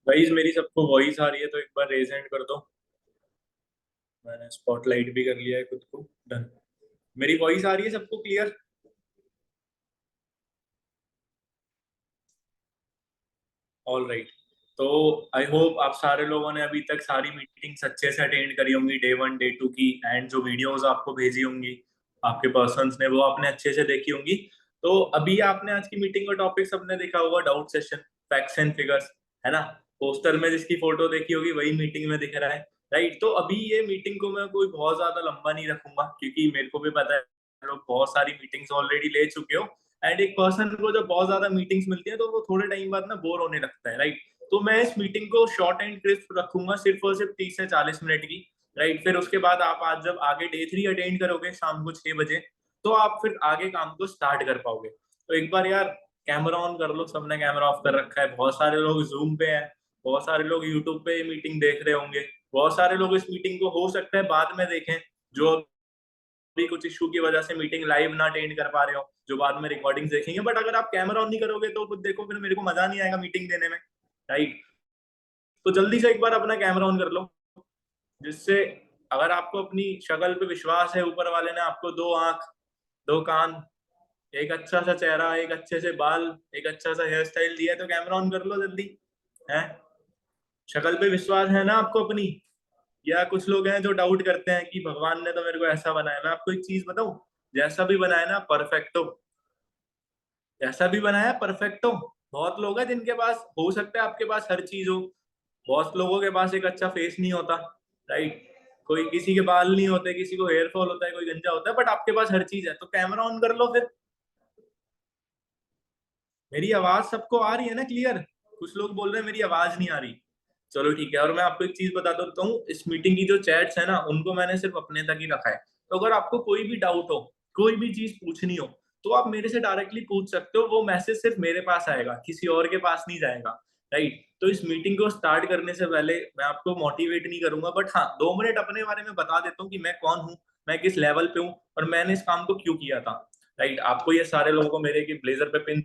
Guys मेरी सबको voice आ रही है तो एक बार रेज हैंड कर दो। मैंने स्पॉटलाइट भी कर लिया है खुद को। डन। मेरी वॉइस आ रही है सबको क्लियर? All right. तो आई होप आप सारे लोगों ने अभी तक सारी मीटिंग्स अच्छे से अटेंड करी होंगी, डे वन डे टू की। एंड जो वीडियोस आपको भेजी होंगी आपके पर्सन्स ने, वो आपने अच्छे से देखी होंगी। तो अभी आपने आज की मीटिंग का टॉपिक सबने देखा होगा, doubt session, facts and figures, है ना? पोस्टर में जिसकी फोटो देखी होगी वही मीटिंग में दिख रहा है। राइट। तो अभी ये मीटिंग को मैं कोई बहुत ज्यादा लंबा नहीं रखूंगा, क्योंकि मेरे को भी पता है लोग बहुत सारी मीटिंग्स ऑलरेडी ले चुके हो। एंड एक पर्सन को जब बहुत ज्यादा मीटिंग्स मिलती है तो वो थोड़े टाइम बाद ना बोर होने लगता है। राइट। तो मैं इस मीटिंग को शॉर्ट एंड क्रिस्प रखूंगा, सिर्फ और सिर्फ 30 से 40 मिनट की। राइट। फिर उसके बाद आप आज जब आगे डे 3 अटेंड करोगे शाम को 6 बजे, तो आप फिर आगे काम को स्टार्ट कर पाओगे। तो एक बार यार कैमरा ऑन कर लो। सबने कैमरा ऑफ कर रखा है। बहुत सारे लोग जूम पे हैं, बहुत सारे लोग यूट्यूब पे मीटिंग देख रहे होंगे, बहुत सारे लोग इस मीटिंग को हो सकता है बाद में देखें, जो भी कुछ इशू की वजह से मीटिंग लाइव ना अटेंड कर पा रहे हो, जो बाद में रिकॉर्डिंग देखेंगे। बट अगर आप कैमरा ऑन नहीं करोगे तो खुद देखो, फिर मेरे को मजा नहीं आएगा मीटिंग देने में। राइट। तो जल्दी से एक बार अपना कैमरा ऑन कर लो, जिससे अगर आपको अपनी शक्ल पे विश्वास है, ऊपर वाले ने आपको दो आंख, दो कान, एक अच्छा सा चेहरा, एक अच्छे से बाल, एक अच्छा सा हेयर स्टाइल दिया है, तो कैमरा ऑन कर लो जल्दी। है? शक्ल पे विश्वास है ना आपको अपनी? या कुछ लोग हैं जो डाउट करते हैं कि भगवान ने तो मेरे को ऐसा बनाया। मैं आपको एक चीज बताऊं, जैसा भी बनाया ना परफेक्ट हो। जैसा भी बनाया परफेक्ट हो। बहुत लोग हैं जिनके पास हो सकता है आपके पास हर चीज हो। बहुत लोगों के पास एक अच्छा फेस नहीं होता। राइट। कोई, किसी के बाल नहीं होते, किसी को हेयर फॉल होता है, कोई गंजा होता है, बट आपके पास हर चीज है। तो कैमरा ऑन कर लो फिर। मेरी आवाज सबको आ रही है ना क्लियर? कुछ लोग बोल रहे हैं मेरी आवाज नहीं आ रही। चलो ठीक है। और मैं आपको एक चीज बता देता हूँ, इस मीटिंग की जो चैट्स है ना उनको मैंने सिर्फ अपने तक ही रखा है। तो अगर आपको कोई भी डाउट हो, कोई भी चीज पूछनी हो, तो आप मेरे से डायरेक्टली पूछ सकते हो। वो मैसेज सिर्फ मेरे पास आएगा, किसी और के पास नहीं जाएगा। राइट। तो इस मीटिंग को स्टार्ट करने से पहले मैं आपको मोटिवेट नहीं करूंगा, बट हाँ 2 मिनट अपने बारे में बता देता हूँ कि मैं कौन हूँ, मैं किस लेवल पे हूँ, और मैंने इस काम को क्यों किया था। राइट। आपको ये सारे लोगों को मेरे की ब्लेजर पे पिन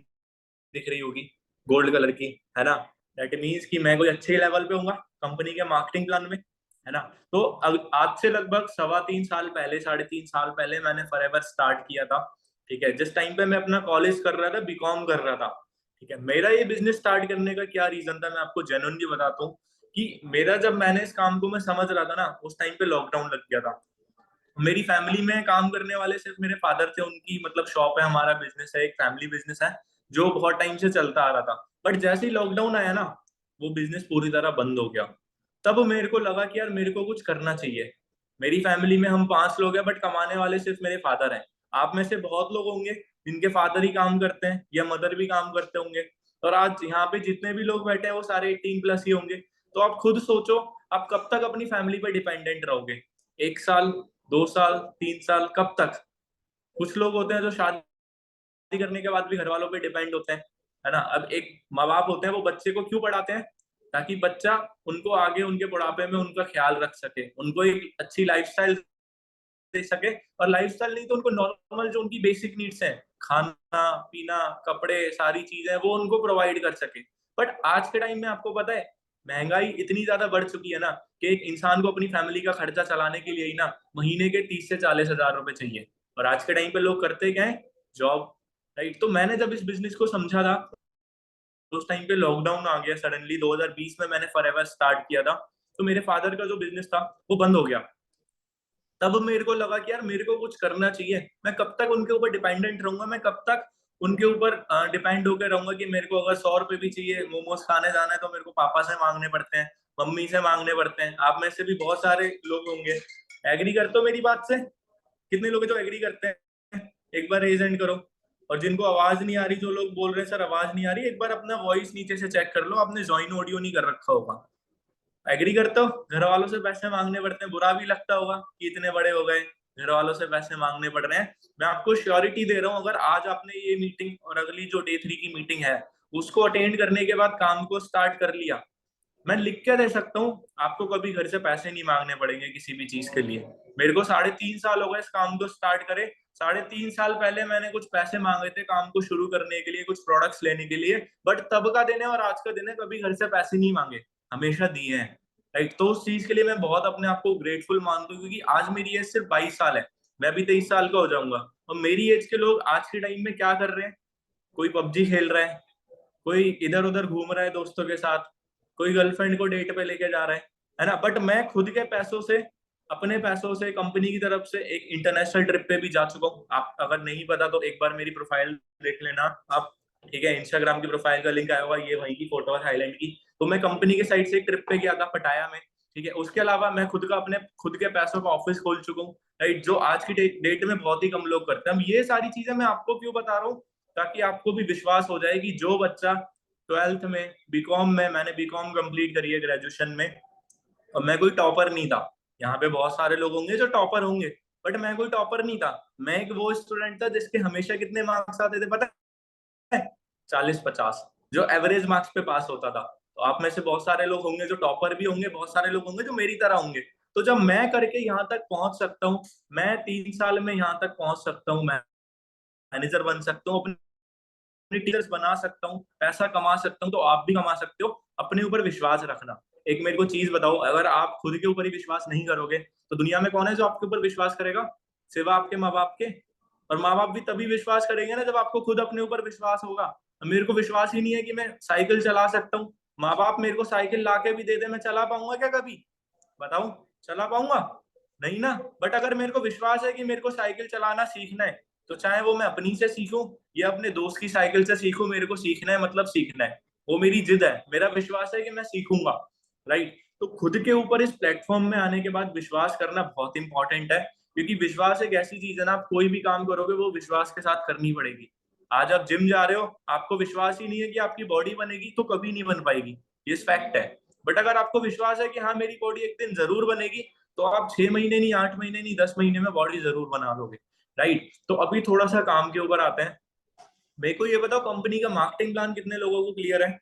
दिख रही होगी, गोल्ड कलर की, है ना? दैट मीन्स कि मैं कोई अच्छे लेवल पे हूँ कंपनी के मार्केटिंग प्लान में, है ना? तो आज से लगभग 3.25 साल पहले, 3.5 साल पहले मैंने फॉरएवर स्टार्ट किया था। ठीक है। जिस टाइम पे मैं अपना कॉलेज कर रहा था, बीकॉम कर रहा था। ठीक है। मेरा ये बिजनेस स्टार्ट करने का क्या रीजन था, मैं आपको जेन्युइनली बताता हूँ। कि मेरा, जब मैंने इस काम को मैं समझ रहा था ना, उस टाइम पे लॉकडाउन लग गया था। मेरी फैमिली में काम करने वाले सिर्फ मेरे फादर थे। उनकी मतलब शॉप है, हमारा बिजनेस है, एक फैमिली बिजनेस है जो बहुत टाइम से चलता आ रहा था। बट जैसे ही लॉकडाउन आया ना, वो बिजनेस पूरी तरह बंद हो गया। तब मेरे को लगा कि यार मेरे को कुछ करना चाहिए। मेरी फैमिली में हम 5 लोग हैं, बट कमाने वाले सिर्फ मेरे फादर हैं। आप में से बहुत लोग होंगे जिनके फादर ही काम करते हैं या मदर भी काम करते होंगे। और आज यहाँ पे जितने भी लोग बैठे हैं वो सारे 18+ ही होंगे। तो आप खुद सोचो, आप कब तक अपनी फैमिली पर डिपेंडेंट रहोगे? 1 साल, 2 साल, 3 साल, कब तक? कुछ लोग होते हैं जो शादी करने के बाद भी घर वालों पे डिपेंड होते हैं, है ना? अब एक माँ बाप होते हैं, वो बच्चे को क्यों पढ़ाते हैं? ताकि बच्चा उनको आगे उनके बुढ़ापे में उनका ख्याल रख सके, उनको एक अच्छी लाइफस्टाइल दे सके। और लाइफस्टाइल नहीं तो उनको नॉर्मल जो उनकी बेसिक नीड्स हैं, खाना पीना, कपड़े, सारी चीजें, वो उनको प्रोवाइड कर सके। बट आज के टाइम में आपको पता है, महंगाई इतनी ज्यादा बढ़ चुकी है ना, कि एक इंसान को अपनी फैमिली का खर्चा चलाने के लिए ही ना महीने के 30 से 40 हजार रुपए चाहिए। और आज के टाइम पे लोग करते क्या है? जॉब। राइट। तो मैंने जब इस बिजनेस को समझा था, तो उस टाइम पे लॉकडाउन आ गया सडनली, 2020 में मैंने फॉरएवर स्टार्ट किया था। तो मेरे फादर का जो बिजनेस था वो बंद हो गया। तब मेरे को लगा कि यार मेरे को कुछ करना चाहिए। मैं कब तक उनके ऊपर डिपेंडेंट रहूंगा, मैं कब तक उनके ऊपर डिपेंड होकर रहूंगा कि मेरे को अगर 100 रुपए भी चाहिए मोमोज खाने जाना है तो मेरे को पापा से मांगने पड़ते हैं, मम्मी से मांगने पड़ते हैं। आप में से भी बहुत सारे लोग होंगे, एग्री करते हो मेरी बात से? कितने लोग हैं जो एग्री करते हैं? एक बार रेज हैंड करो। और जिनको आवाज नहीं आ रही, जो लोग बोल रहे हैं सर आवाज नहीं आ रही, एक बार अपना वॉइस नीचे से चेक कर लो, आपने ज्वाइन ऑडियो नहीं कर रखा होगा। एग्री करते हो? घर वालों से पैसे मांगने पड़ते हैं, बुरा भी लगता होगा कि इतने बड़े हो गए, घर वालों से पैसे मांगने पड़ रहे हैं। मैं आपको श्योरिटी दे रहा हूँ, अगर आज आपने ये मीटिंग और अगली जो डे 3 की मीटिंग है उसको अटेंड करने के बाद काम को स्टार्ट कर लिया, मैं लिख के दे सकता हूँ आपको कभी घर से पैसे नहीं मांगने पड़ेंगे किसी भी चीज के लिए। मेरे को 3.5 साल हो गए इस काम को स्टार्ट करे। 3.5 साल पहले मैंने कुछ पैसे मांगे थे काम को शुरू करने के लिए, कुछ प्रोडक्ट्स लेने के लिए, बट तब का दिन है और आज का दिन है, कभी घर से पैसे नहीं मांगे, हमेशा दिए हैं। राइट, तो उस चीज के लिए मैं बहुत अपने आप को ग्रेटफुल मानता हूँ, क्योंकि आज मेरी एज सिर्फ 22 साल है, मैं भी 23 साल का हो जाऊंगा, और मेरी एज के लोग आज के टाइम में क्या कर रहे हैं? कोई पबजी खेल रहा है, कोई इधर उधर घूम रहा है दोस्तों के साथ, कोई गर्लफ्रेंड को डेट पे लेके जा रहा है ना। बट मैं खुद के पैसों से, अपने पैसों से, कंपनी की तरफ से एक इंटरनेशनल ट्रिप पे भी जा चुका हूँ। आप अगर नहीं पता तो एक बार मेरी प्रोफाइल देख लेना आप, ठीक है, इंस्टाग्राम की प्रोफाइल का लिंक आया होगा, ये वहीं की फोटो है थाईलैंड की। तो मैं कंपनी के साइड से एक ट्रिप पे गया था पटाया में, ठीक है। उसके अलावा मैं खुद का अपने खुद के पैसों का ऑफिस खोल चुका हूँ, राइट, जो आज की डेट में बहुत ही कम लोग करते हैं। अब ये सारी चीजें मैं आपको क्यों बता रहा हूँ? ताकि आपको भी विश्वास हो जाए कि जो बच्चा 12th में बीकॉम में, मैंने बीकॉम कंप्लीट करी है ग्रेजुएशन में, और मैं कोई टॉपर नहीं था। यहाँ पे बहुत सारे लोग होंगे जो टॉपर होंगे, बट मैं कोई टॉपर नहीं था। मैं एक वो स्टूडेंट था जिसके हमेशा कितने मार्क्स आते थे पता है? 40-50, जो एवरेज मार्क्स पे पास होता था। तो आप में से बहुत सारे लोग होंगे जो टॉपर भी होंगे, बहुत सारे लोग होंगे जो मेरी तरह होंगे। तो जब मैं करके यहाँ तक पहुंच सकता हूँ, मैं 3 साल में यहाँ तक पहुंच सकता हूँ, मैं मैनेजर बन सकता हूँ, अपने टीचर्स बना सकता हूँ, पैसा कमा सकता हूँ, तो आप भी कमा सकते हो। अपने ऊपर विश्वास रखना। एक मेरे को चीज बताओ, अगर आप खुद के ऊपर ही विश्वास नहीं करोगे तो दुनिया में कौन है जो आपके ऊपर विश्वास करेगा? सिवा आपके माँ बाप के। और माँ बाप भी तभी विश्वास करेंगे ना जब आपको खुद अपने ऊपर विश्वास होगा। मेरे को विश्वास ही नहीं है कि मैं साइकिल चला सकता हूँ, माँ बाप मेरे को साइकिल ला के भी दे दे, मैं चला पाऊंगा क्या कभी? बताओ, चला पाऊंगा? नहीं ना। बट अगर मेरे को विश्वास है कि मेरे को साइकिल चलाना सीखना है, तो चाहे वो मैं अपनी से सीखूं या अपने दोस्त की साइकिल से सीखूं, मेरे को सीखना है, मतलब सीखना है। वो मेरी जिद है, मेरा विश्वास है कि मैं सीखूंगा। राइट, तो खुद के ऊपर इस प्लेटफॉर्म में आने के बाद विश्वास करना बहुत इंपॉर्टेंट है, क्योंकि विश्वास एक ऐसी चीज है ना, आप कोई भी काम करोगे वो विश्वास के साथ करनी पड़ेगी। आज आप जिम जा रहे हो, आपको विश्वास ही नहीं है कि आपकी बॉडी बनेगी, तो कभी नहीं बन पाएगी, ये फैक्ट है। बट अगर आपको विश्वास है कि हाँ मेरी बॉडी एक दिन जरूर बनेगी, तो आप 6 महीने नहीं, 8 महीने नहीं, 10 महीने में बॉडी जरूर बना लोगे। राइट, तो अभी थोड़ा सा काम के ऊपर आते हैं। मेरे को ये बताओ, कंपनी का मार्केटिंग प्लान कितने लोगों को क्लियर है?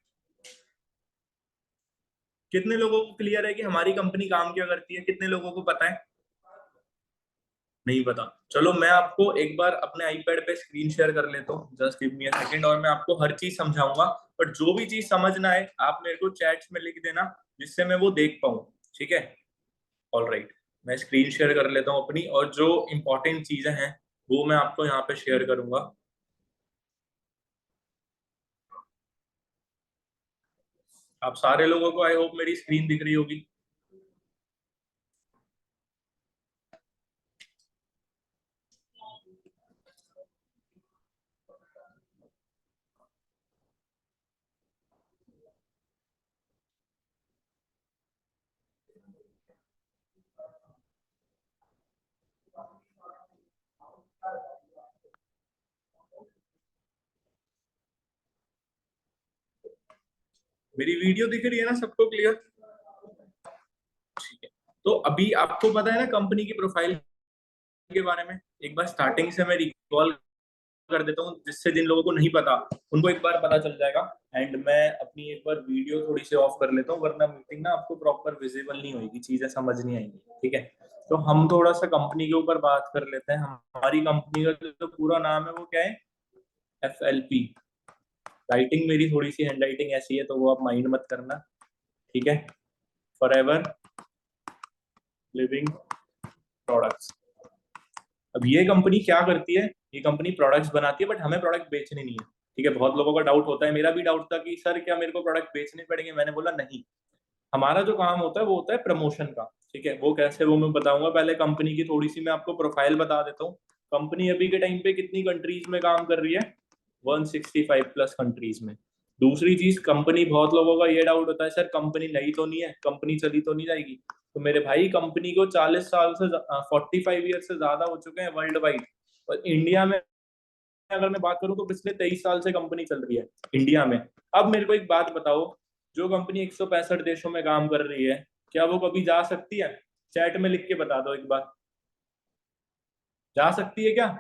कितने लोगों को क्लियर है कि हमारी कंपनी काम क्या करती है? कितने लोगों को पता है? नहीं पता। चलो मैं आपको एक बार अपने आईपैड पे स्क्रीन शेयर कर लेता हूँ, just give me a second, और मैं आपको हर चीज समझाऊंगा। पर जो भी चीज समझ ना आए आप मेरे को चैट्स में लिख देना, जिससे मैं वो देख पाऊँ, ठीक है? ऑल राइट, मैं स्क्रीन शेयर कर लेता हूँ अपनी, और जो इंपॉर्टेंट चीजें हैं वो मैं आपको यहाँ पे शेयर करूंगा। आप सारे लोगों को आई होप मेरी स्क्रीन दिख रही होगी। मेरी वीडियो दिख रही है ना सबको क्लियर? ठीक है, तो अभी आपको पता है ना कंपनी की प्रोफाइल के बारे में। एक बार स्टार्टिंग से मैं रिकॉल कर देता हूँ, जिससे जिन लोगों को नहीं पता उनको एक बार पता चल जाएगा। एंड मैं अपनी एक बार वीडियो थोड़ी सी ऑफ कर लेता हूँ, वरना मीटिंग ना आपको प्रॉपर विजिबल नहीं होगी, चीजें समझ नहीं आएंगी, ठीक है? तो हम थोड़ा सा कंपनी के ऊपर बात कर लेते हैं। हमारी कंपनी का जो पूरा नाम है वो क्या है? FLP। राइटिंग मेरी थोड़ी सी हैंड राइटिंग ऐसी है, तो वो आप माइंड मत करना, ठीक है? Forever living products. अब ये कंपनी क्या करती है? ये कंपनी प्रोडक्ट्स बनाती है, बट हमें प्रोडक्ट बेचने नहीं है, ठीक है? बहुत लोगों का डाउट होता है, मेरा भी डाउट था कि सर क्या मेरे को प्रोडक्ट बेचने पड़ेंगे? मैंने बोला नहीं, हमारा जो काम होता है वो होता है प्रमोशन का, ठीक है? वो कैसे, वो मैं बताऊंगा। पहले कंपनी की थोड़ी सी मैं आपको प्रोफाइल बता देता हूँ। कंपनी अभी के टाइम पे कितनी कंट्रीज में काम कर रही है? 165 प्लस कंट्रीज में। दूसरी चीज, कंपनी, बहुत लोगों का ये डाउट होता है सर कंपनी नई तो नहीं है, कंपनी चली तो नहीं जाएगी? तो मेरे भाई कंपनी को 40 साल से 45 ईयर से ज्यादा हो चुके हैं वर्ल्ड वाइड। और इंडिया में अगर मैं बात करूं तो पिछले 23 साल से कंपनी चल रही है इंडिया में। अब मेरे को एक बात बताओ, जो कंपनी 165 देशों में काम कर रही है, क्या वो कभी जा सकती है? चैट में लिख के बता दो एक बार, जा सकती है क्या?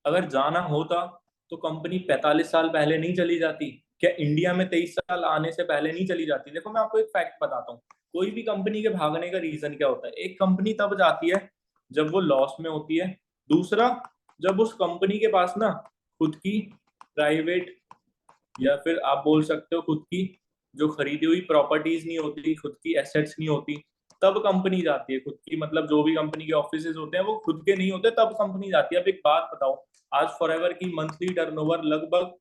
अगर जाना होता तो कंपनी 45 साल पहले नहीं चली जाती? क्या इंडिया में 23 साल आने से पहले नहीं चली जाती? देखो मैं आपको एक फैक्ट बताता हूँ, कोई भी कंपनी के भागने का रीजन क्या होता है? एक कंपनी तब जाती है जब वो लॉस में होती है। दूसरा, जब उस कंपनी के पास ना खुद की प्राइवेट, या फिर आप बोल सकते हो खुद की जो खरीदी हुई प्रॉपर्टीज नहीं होती, खुद की एसेट्स नहीं होती, तब कंपनी जाती है खुद की, मतलब जो भी कंपनी के ऑफिसेज होते हैं वो खुद के नहीं होते, तब कंपनी जाती है। अब एक बात बताओ, आज फॉरएवर की मंथली टर्नओवर लगभग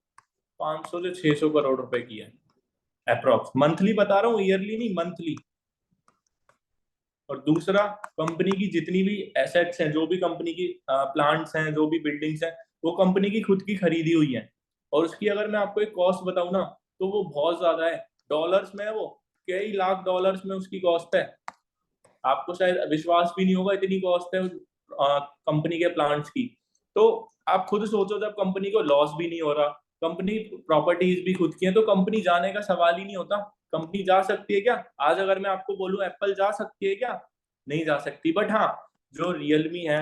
500 से 600 करोड़ रुपए की है, अप्रोक्स। मंथली बता रहा हूँ, ईयरली नहीं, मंथली। और दूसरा, कंपनी की जितनी भी एसेट्स हैं, जो भी कंपनी की प्लांट्स हैं, जो भी बिल्डिंग्स हैं, वो कंपनी की खुद की खरीदी हुई है। और उसकी अगर मैं आपको एक कॉस्ट बताऊं ना, तो वो बहुत ज्यादा है, डॉलर्स में है वो, कई लाख डॉलर्स में उसकी कॉस्ट है। आपको शायद विश्वास भी नहीं होगा, इतनी कॉस्ट है कंपनी के प्लांट्स की। तो आप खुद सोचो, जब कंपनी को लॉस भी नहीं हो रहा, कंपनी प्रॉपर्टीज भी खुद की है, तो कंपनी जाने का सवाल ही नहीं होता। कंपनी जा सकती है क्या? आज अगर मैं आपको बोलूं एप्पल जा सकती है क्या? नहीं जा सकती। बट हाँ, जो रियलमी है,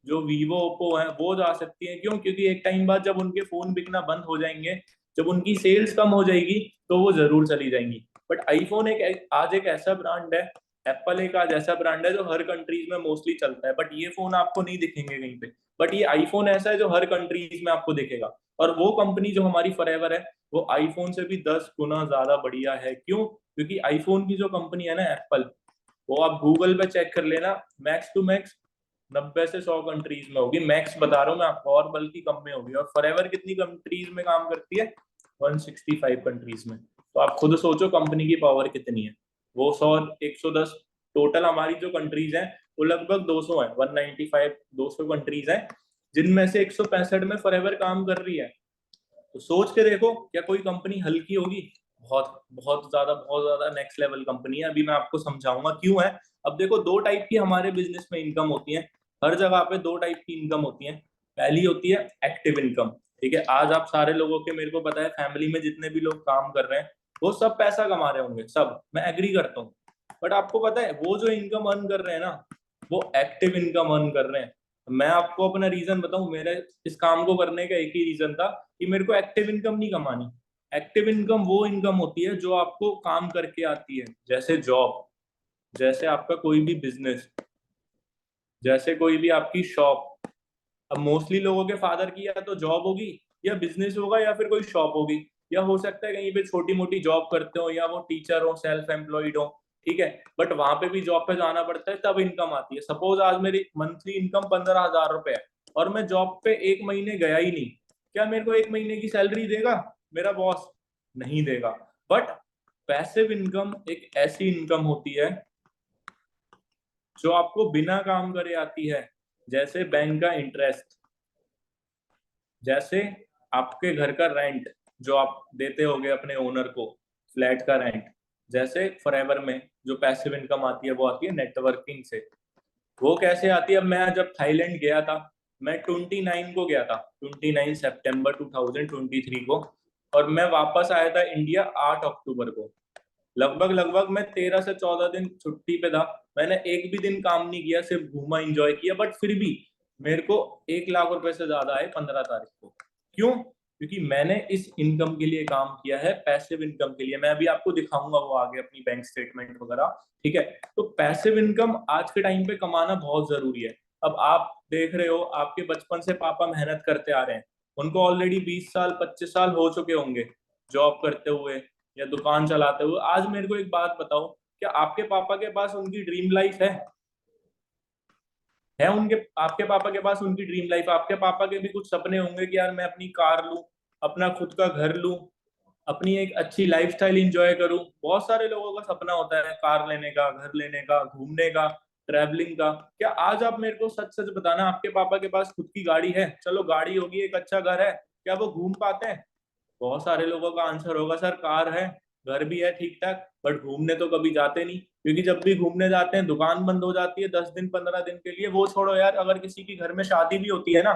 जो वीवो ओप्पो है, वो जा सकती है। क्यों? क्योंकि एक टाइम बाद जब उनके फोन बिकना बंद हो जाएंगे, जब उनकी सेल्स कम हो जाएगी, तो वो जरूर चली जाएंगी। बट आईफोन आज एक ऐसा ब्रांड है, एप्पल एक आज ऐसा ब्रांड है जो हर कंट्रीज में मोस्टली चलता है। बट ये फोन आपको नहीं दिखेंगे कहीं पे। बट ये आईफोन ऐसा है जो हर कंट्रीज में आपको दिखेगा। और वो कंपनी जो हमारी फॉरएवर है, वो आईफोन से भी 10 गुना ज्यादा बढ़िया है। क्यों? क्योंकि आईफोन की जो कंपनी है ना, एप्पल, वो आप गूगल पे चेक कर लेना, मैक्स टू मैक्स 90 से 100 कंट्रीज में होगी, मैक्स बता रहा हूँ मैं आपको, और बल्कि कम में होगी। और फॉरएवर कितनी कंट्रीज में काम करती है? 165 कंट्रीज में। तो आप खुद सोचो कंपनी की पावर कितनी है। वो 100, 110, टोटल हमारी जो कंट्रीज हैं वो लगभग 200 है, 195, 200 कंट्रीज हैं, जिनमें से 165 में फॉरएवर काम कर रही है। तो सोच के देखो, क्या कोई कंपनी हल्की होगी? बहुत बहुत ज्यादा नेक्स्ट लेवल कंपनी है। अभी मैं आपको समझाऊंगा क्यों है। अब देखो, दो टाइप की हमारे बिजनेस में इनकम होती है, हर जगह पे दो टाइप की इनकम होती है। पहली होती है एक्टिव इनकम। ठीक है, आज आप सारे लोगों के, मेरे को पता है फैमिली में जितने भी लोग काम कर रहे हैं, वो सब पैसा कमा रहे होंगे, सब, मैं एग्री करता हूँ। बट आपको पता है वो जो इनकम अर्न कर रहे हैं ना, वो एक्टिव इनकम अर्न कर रहे हैं। मैं आपको अपना रीजन बताऊं, मेरे इस काम को करने का एक ही रीजन था कि मेरे को एक्टिव इनकम नहीं कमानी। एक्टिव इनकम वो इनकम होती है जो आपको काम करके आती है, जैसे जॉब, जैसे आपका कोई भी बिजनेस, जैसे कोई भी आपकी शॉप। अब मोस्टली लोगों के फादर की या तो जॉब होगी, या बिजनेस होगा, या फिर कोई शॉप होगी, या हो सकता है कहीं पे छोटी मोटी जॉब करते हो, या वो टीचर हो, सेल्फ एम्प्लॉयड हो। ठीक है, बट वहां पे भी जॉब पे जाना पड़ता है, तब इनकम आती है। सपोज आज मेरी मंथली इनकम 15,000 रुपए है, और मैं जॉब पे एक महीने गया ही नहीं, क्या मेरे को एक महीने की सैलरी देगा मेरा बॉस? नहीं देगा। बट पैसिव इनकम एक ऐसी इनकम होती है जो आपको बिना काम करे आती है, जैसे बैंक का इंटरेस्ट, जैसे आपके घर का रेंट जो आप देते होगे अपने ओनर को, फ्लैट का रेंट। जैसे फॉरएवर में जो पैसिव इनकम आती है, वो आती है नेटवर्किंग से। वो कैसे आती है? अब मैं जब थाईलैंड गया था, मैं 29 को गया था, 29 सितंबर 2023 को, और मैं वापस आया था इंडिया 8 अक्टूबर को। लगभग लगभग मैं 13 से 14 दिन छुट्टी पे था। मैंने एक भी दिन काम नहीं किया, सिर्फ घूमा, एंजॉय किया। बट फिर भी मेरे को 1 लाख रुपए से ज्यादा आए 15 तारीख को। क्यों? क्योंकि मैंने इस इनकम के लिए काम किया है, पैसिव इनकम के लिए। मैं अभी आपको दिखाऊंगा वो आगे अपनी बैंक स्टेटमेंट वगैरह। ठीक है, तो पैसिव इनकम आज के टाइम पे कमाना बहुत जरूरी है। अब आप देख रहे हो, आपके बचपन से पापा मेहनत करते आ रहे हैं, उनको ऑलरेडी 20 साल 25 साल हो चुके होंगे जॉब करते हुए या दुकान चलाते हुए। आज मेरे को एक बात बताओ, क्या आपके पापा के पास उनकी ड्रीम लाइफ है उनके, आपके पापा के पास उनकी ड्रीम लाइफ? आपके पापा के भी कुछ सपने होंगे कि यार मैं अपनी कार लूं, अपना खुद का घर लूं, अपनी एक अच्छी लाइफस्टाइल इंजॉय करूं। बहुत सारे लोगों का सपना होता है कार लेने का, घर लेने का, घूमने का, ट्रैवलिंग का। क्या आज आप मेरे को सच सच बताना, आपके पापा के पास खुद की गाड़ी है? चलो गाड़ी होगी, एक अच्छा घर है, क्या वो घूम पाते हैं? बहुत सारे लोगों का आंसर होगा सर कार है, घर भी है ठीक ठाक, बट घूमने तो कभी जाते नहीं। क्योंकि जब भी घूमने जाते हैं दुकान बंद हो जाती है 10 दिन 15 दिन के लिए। वो छोड़ो यार, अगर किसी की घर में शादी भी होती है ना,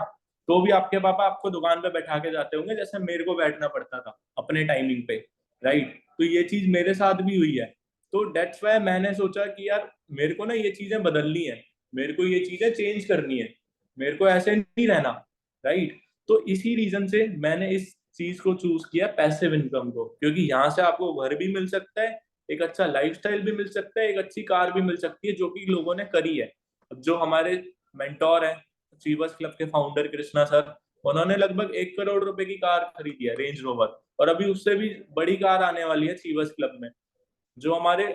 तो भी आपके पापा आपको दुकान पे बैठा के जाते होंगे, जैसे मेरे को बैठना पड़ता था अपने टाइमिंग पे। राइट, तो ये चीज मेरे साथ भी हुई है। तो डेट्स वाई मैंने सोचा कि यार मेरे को ना ये चीजें बदलनी है, मेरे को ये चीजें चेंज करनी है, मेरे को ऐसे नहीं रहना। राइट, तो इसी रीजन से मैंने इस चीज को चूज किया, पैसिव इनकम को। क्योंकि यहाँ से आपको घर भी मिल सकता है, एक अच्छा लाइफस्टाइल भी मिल सकता है, एक अच्छी कार भी मिल सकती है, जो कि लोगों ने करी है। अब जो हमारे मेंटोर है, चीवर्स क्लब के फाउंडर कृष्णा सर, उन्होंने लगभग 1 करोड़ रुपए की कार खरीदी है, रेंज रोवर। और अभी उससे भी बड़ी कार आने वाली है चीवर्स क्लब में। जो हमारे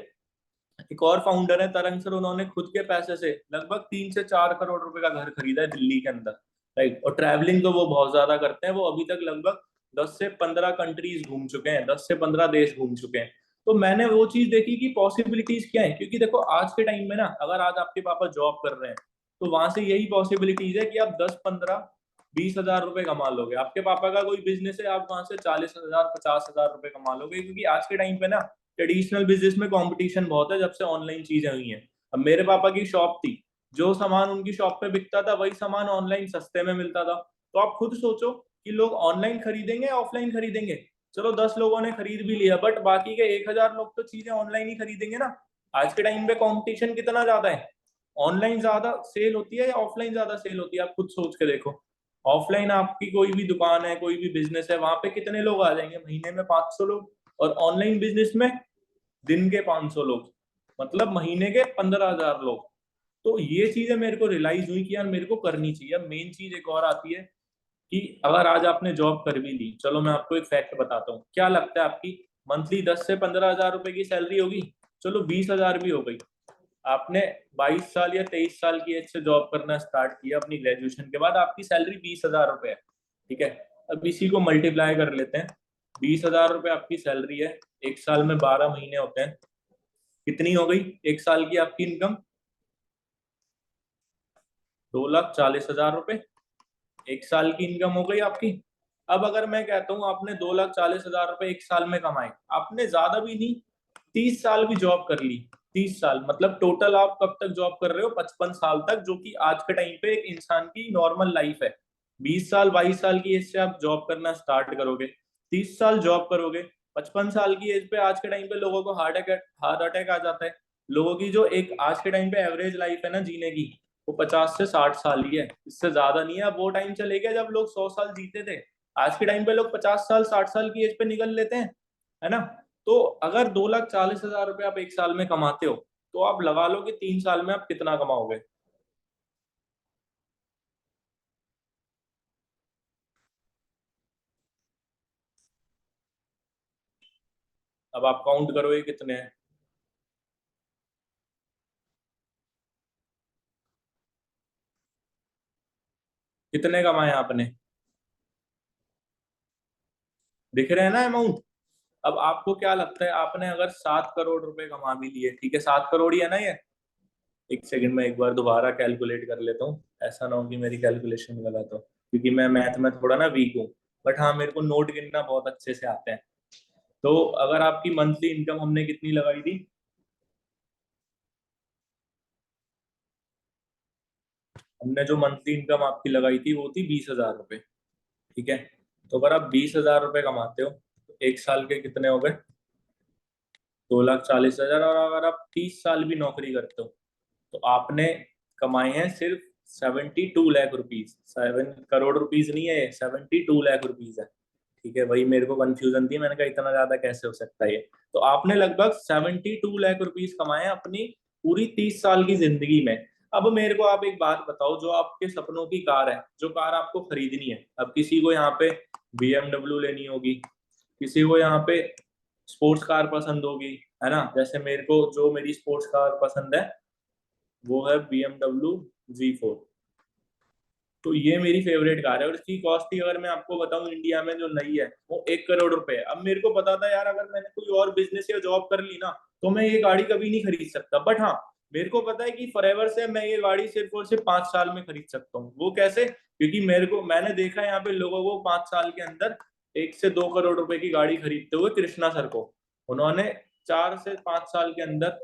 एक और फाउंडर है तरंग सर, उन्होंने खुद के पैसे से लगभग 3 से 4 करोड़ रुपए का घर खरीदा है दिल्ली के अंदर, राइट। और ट्रैवलिंग तो वो बहुत ज्यादा करते हैं, वो अभी तक लगभग 10 से 15 कंट्रीज घूम चुके हैं, 10 से 15 देश घूम चुके हैं। तो मैंने वो चीज देखी कि पॉसिबिलिटीज क्या है, क्योंकि देखो आज के टाइम में ना, अगर आज आपके पापा जॉब कर रहे हैं तो वहां से यही पॉसिबिलिटीज है कि आप 10, 15, 20 हजार रुपए कमा लोगे। आपके पापा का कोई बिजनेस है, आप वहां से 40 हजार 50 हजार रुपए कमा लोगे, क्योंकि आज के टाइम पे ना ट्रेडिशनल बिजनेस में कंपटीशन बहुत है जब से ऑनलाइन चीजें हुई हैं। अब मेरे पापा की शॉप थी, जो सामान उनकी शॉप पे बिकता था वही सामान ऑनलाइन सस्ते में मिलता था। तो आप खुद सोचो कि लोग ऑनलाइन खरीदेंगे या ऑफलाइन खरीदेंगे। चलो 10 लोगों ने खरीद भी लिया, बट बाकी के 1 हजार लोग तो चीजें ऑनलाइन ही खरीदेंगे ना। आज के टाइम पे कंपटीशन कितना ज्यादा है, ऑनलाइन ज्यादा सेल होती है या ऑफलाइन ज्यादा सेल होती है, आप खुद सोच के देखो। ऑफलाइन आपकी कोई भी दुकान है, कोई भी बिजनेस है, वहां पे कितने लोग आ जाएंगे, महीने में 500 लोग। और ऑनलाइन बिजनेस में दिन के 500 लोग, मतलब महीने के 15 हजार लोग। तो ये चीजें मेरे को रियलाइज हुई कि यार मेरे को करनी चाहिए। अब मेन चीज एक और आती है कि अगर आज आपने जॉब कर भी ली, चलो मैं आपको एक फैक्ट बताता हूँ, क्या लगता है आपकी मंथली 10 से 15 हजार रुपए की सैलरी होगी? चलो 20 हजार भी हो गई। आपने 22 साल या 23 साल की एज से जॉब करना स्टार्ट किया अपनी ग्रेजुएशन के बाद, आपकी सैलरी 20 हजार रुपए है, ठीक है। अब इसी को मल्टीप्लाई कर लेते हैं। 20 हजार रुपए आपकी सैलरी है, एक साल में 12 महीने होते हैं, कितनी हो गई एक साल की आपकी इनकम? 2,40,000 रुपए एक साल की इनकम हो गई आपकी। अब अगर मैं कहता हूँ आपने 2,40,000 रुपए एक साल में कमाए, आपने ज्यादा भी नहीं 30 साल भी जॉब कर ली, 30 साल मतलब टोटल आप कब तक जॉब कर रहे हो? 55 साल तक, जो कि आज के टाइम पे एक इंसान की नॉर्मल लाइफ है। 20 साल 22 साल की एज से आप जॉब करना स्टार्ट करोगे, 30 साल जॉब करोगे, 55 साल की एज पे आज के टाइम पे लोगों को हार्ट अटैक आ जाता है। लोगों की जो एक आज के टाइम पे एवरेज लाइफ है ना जीने की, वो 50 से 60 साल ही है, इससे ज्यादा नहीं है। अब वो टाइम चले गया जब लोग 100 साल जीते थे। आज के टाइम पे लोग 50 साल 60 साल की एज पे निकल लेते हैं, है ना। तो अगर 2,40,000 रुपए आप एक साल में कमाते हो, तो आप लगा लो कि 3 साल में आप कितना कमाओगे। अब आप काउंट करो ये कितने हैं। कितने कमाए आपने? दिख रहे हैं ना अमाउंट। अब आपको क्या लगता है, आपने अगर 7 करोड़ रुपए कमा भी लिए, ठीक है, 7 करोड़ ही है ना ये। एक सेकंड में एक बार दोबारा कैलकुलेट कर लेता हूँ, ऐसा ना हो कि मेरी कैलकुलेशन गलत हो, क्योंकि मैं मैथ में थोड़ा ना वीक हूँ। बट हाँ, मेरे को नोट गिनना बहुत अच्छे से आते हैं। तो अगर आपकी मंथली इनकम हमने कितनी लगाई थी, हमने जो मंथली इनकम आपकी लगाई थी वो थी 20 हजार रुपये, ठीक है। तो अगर आप 20 हजार रुपये कमाते हो तो एक साल के कितने हो गए? 2,40,000। और अगर आप 30 साल भी नौकरी करते हो तो आपने कमाए हैं सिर्फ 72 लाख रुपीज। 7 करोड़ रुपीज नहीं है, 72 लाख रुपीज है, ठीक है। वही मेरे को कंफ्यूजन थी, मैंने कहा इतना ज्यादा कैसे हो सकता है ये। तो आपने लगभग 72 लाख रुपीज कमाए हैं अपनी पूरी 30 साल की जिंदगी में। अब मेरे को आप एक बात बताओ, जो आपके सपनों की कार है, जो कार आपको खरीदनी है, अब किसी को यहाँ पे BMW लेनी होगी, किसी को यहाँ पे स्पोर्ट्स कार पसंद होगी, है ना। जैसे मेरे को जो मेरी स्पोर्ट्स कार पसंद है वो है BMW Z4। तो ये मेरी फेवरेट कार है, और इसकी कॉस्ट ही अगर मैं आपको बताऊं इंडिया में जो नई है वो 1 करोड़ रुपए है। अब मेरे को पता था यार, अगर मैंने कोई और बिजनेस या जॉब कर ली ना तो मैं ये गाड़ी कभी नहीं खरीद सकता। बट हाँ, मेरे को पता है कि फॉरएवर से मैं ये गाड़ी सिर्फ और सिर्फ 5 साल में खरीद सकता हूँ। वो कैसे? क्योंकि मैंने देखा है यहाँ पे लोगों को 5 साल के अंदर 1 से 2 करोड़ रुपए की गाड़ी खरीदते हुए, कृष्णा सर को। उन्होंने 4 से 5 साल के अंदर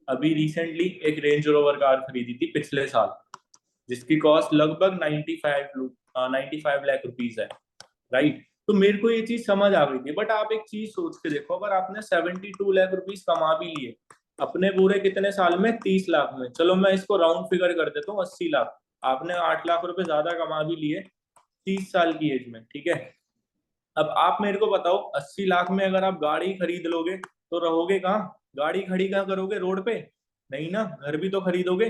अभी रिसेंटली एक रेंज रोवर कार खरीदी थी पिछले साल, जिसकी कॉस्ट लगभग 95 लाख रुपीज है, राइट। तो मेरे को ये चीज समझ आ गई थी। बट आप एक चीज सोच के देखो, अगर आपने 72 लाख रुपीज कमा भी लिए अपने पूरे कितने साल में, 30 लाख में, चलो मैं इसको राउंड फिगर कर देता हूँ, 80 लाख, आपने 8 लाख रुपए ज्यादा कमा भी लिए 30 साल की एज में, ठीक है। अब आप मेरे को बताओ, 80 लाख में अगर आप गाड़ी खरीद लोगे तो रहोगे कहाँ? गाड़ी खड़ी कहाँ करोगे? रोड पे नहीं ना, घर भी तो खरीदोगे।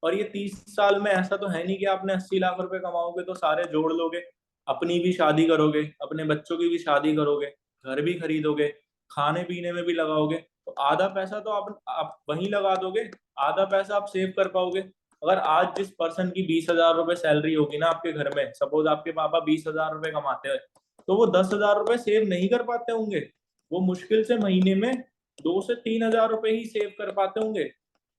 और ये 30 साल में ऐसा तो है नहीं कि आपने 80 लाख रुपए कमाओगे तो सारे जोड़ लोगे, अपनी भी शादी करोगे, अपने बच्चों की भी शादी करोगे, घर भी खरीदोगे, खाने पीने में भी लगाओगे, तो आधा पैसा तो आप वहीं लगा दोगे, आधा पैसा आप सेव कर पाओगे। अगर आज जिस पर्सन की 20,000 रुपए सैलरी होगी ना आपके घर में, सपोज आपके पापा 20,000 रुपए कमाते हैं, तो वो 10,000 रुपए सेव नहीं कर पाते होंगे, वो मुश्किल से महीने में 2 से 3 हजार रुपए ही सेव कर पाते होंगे।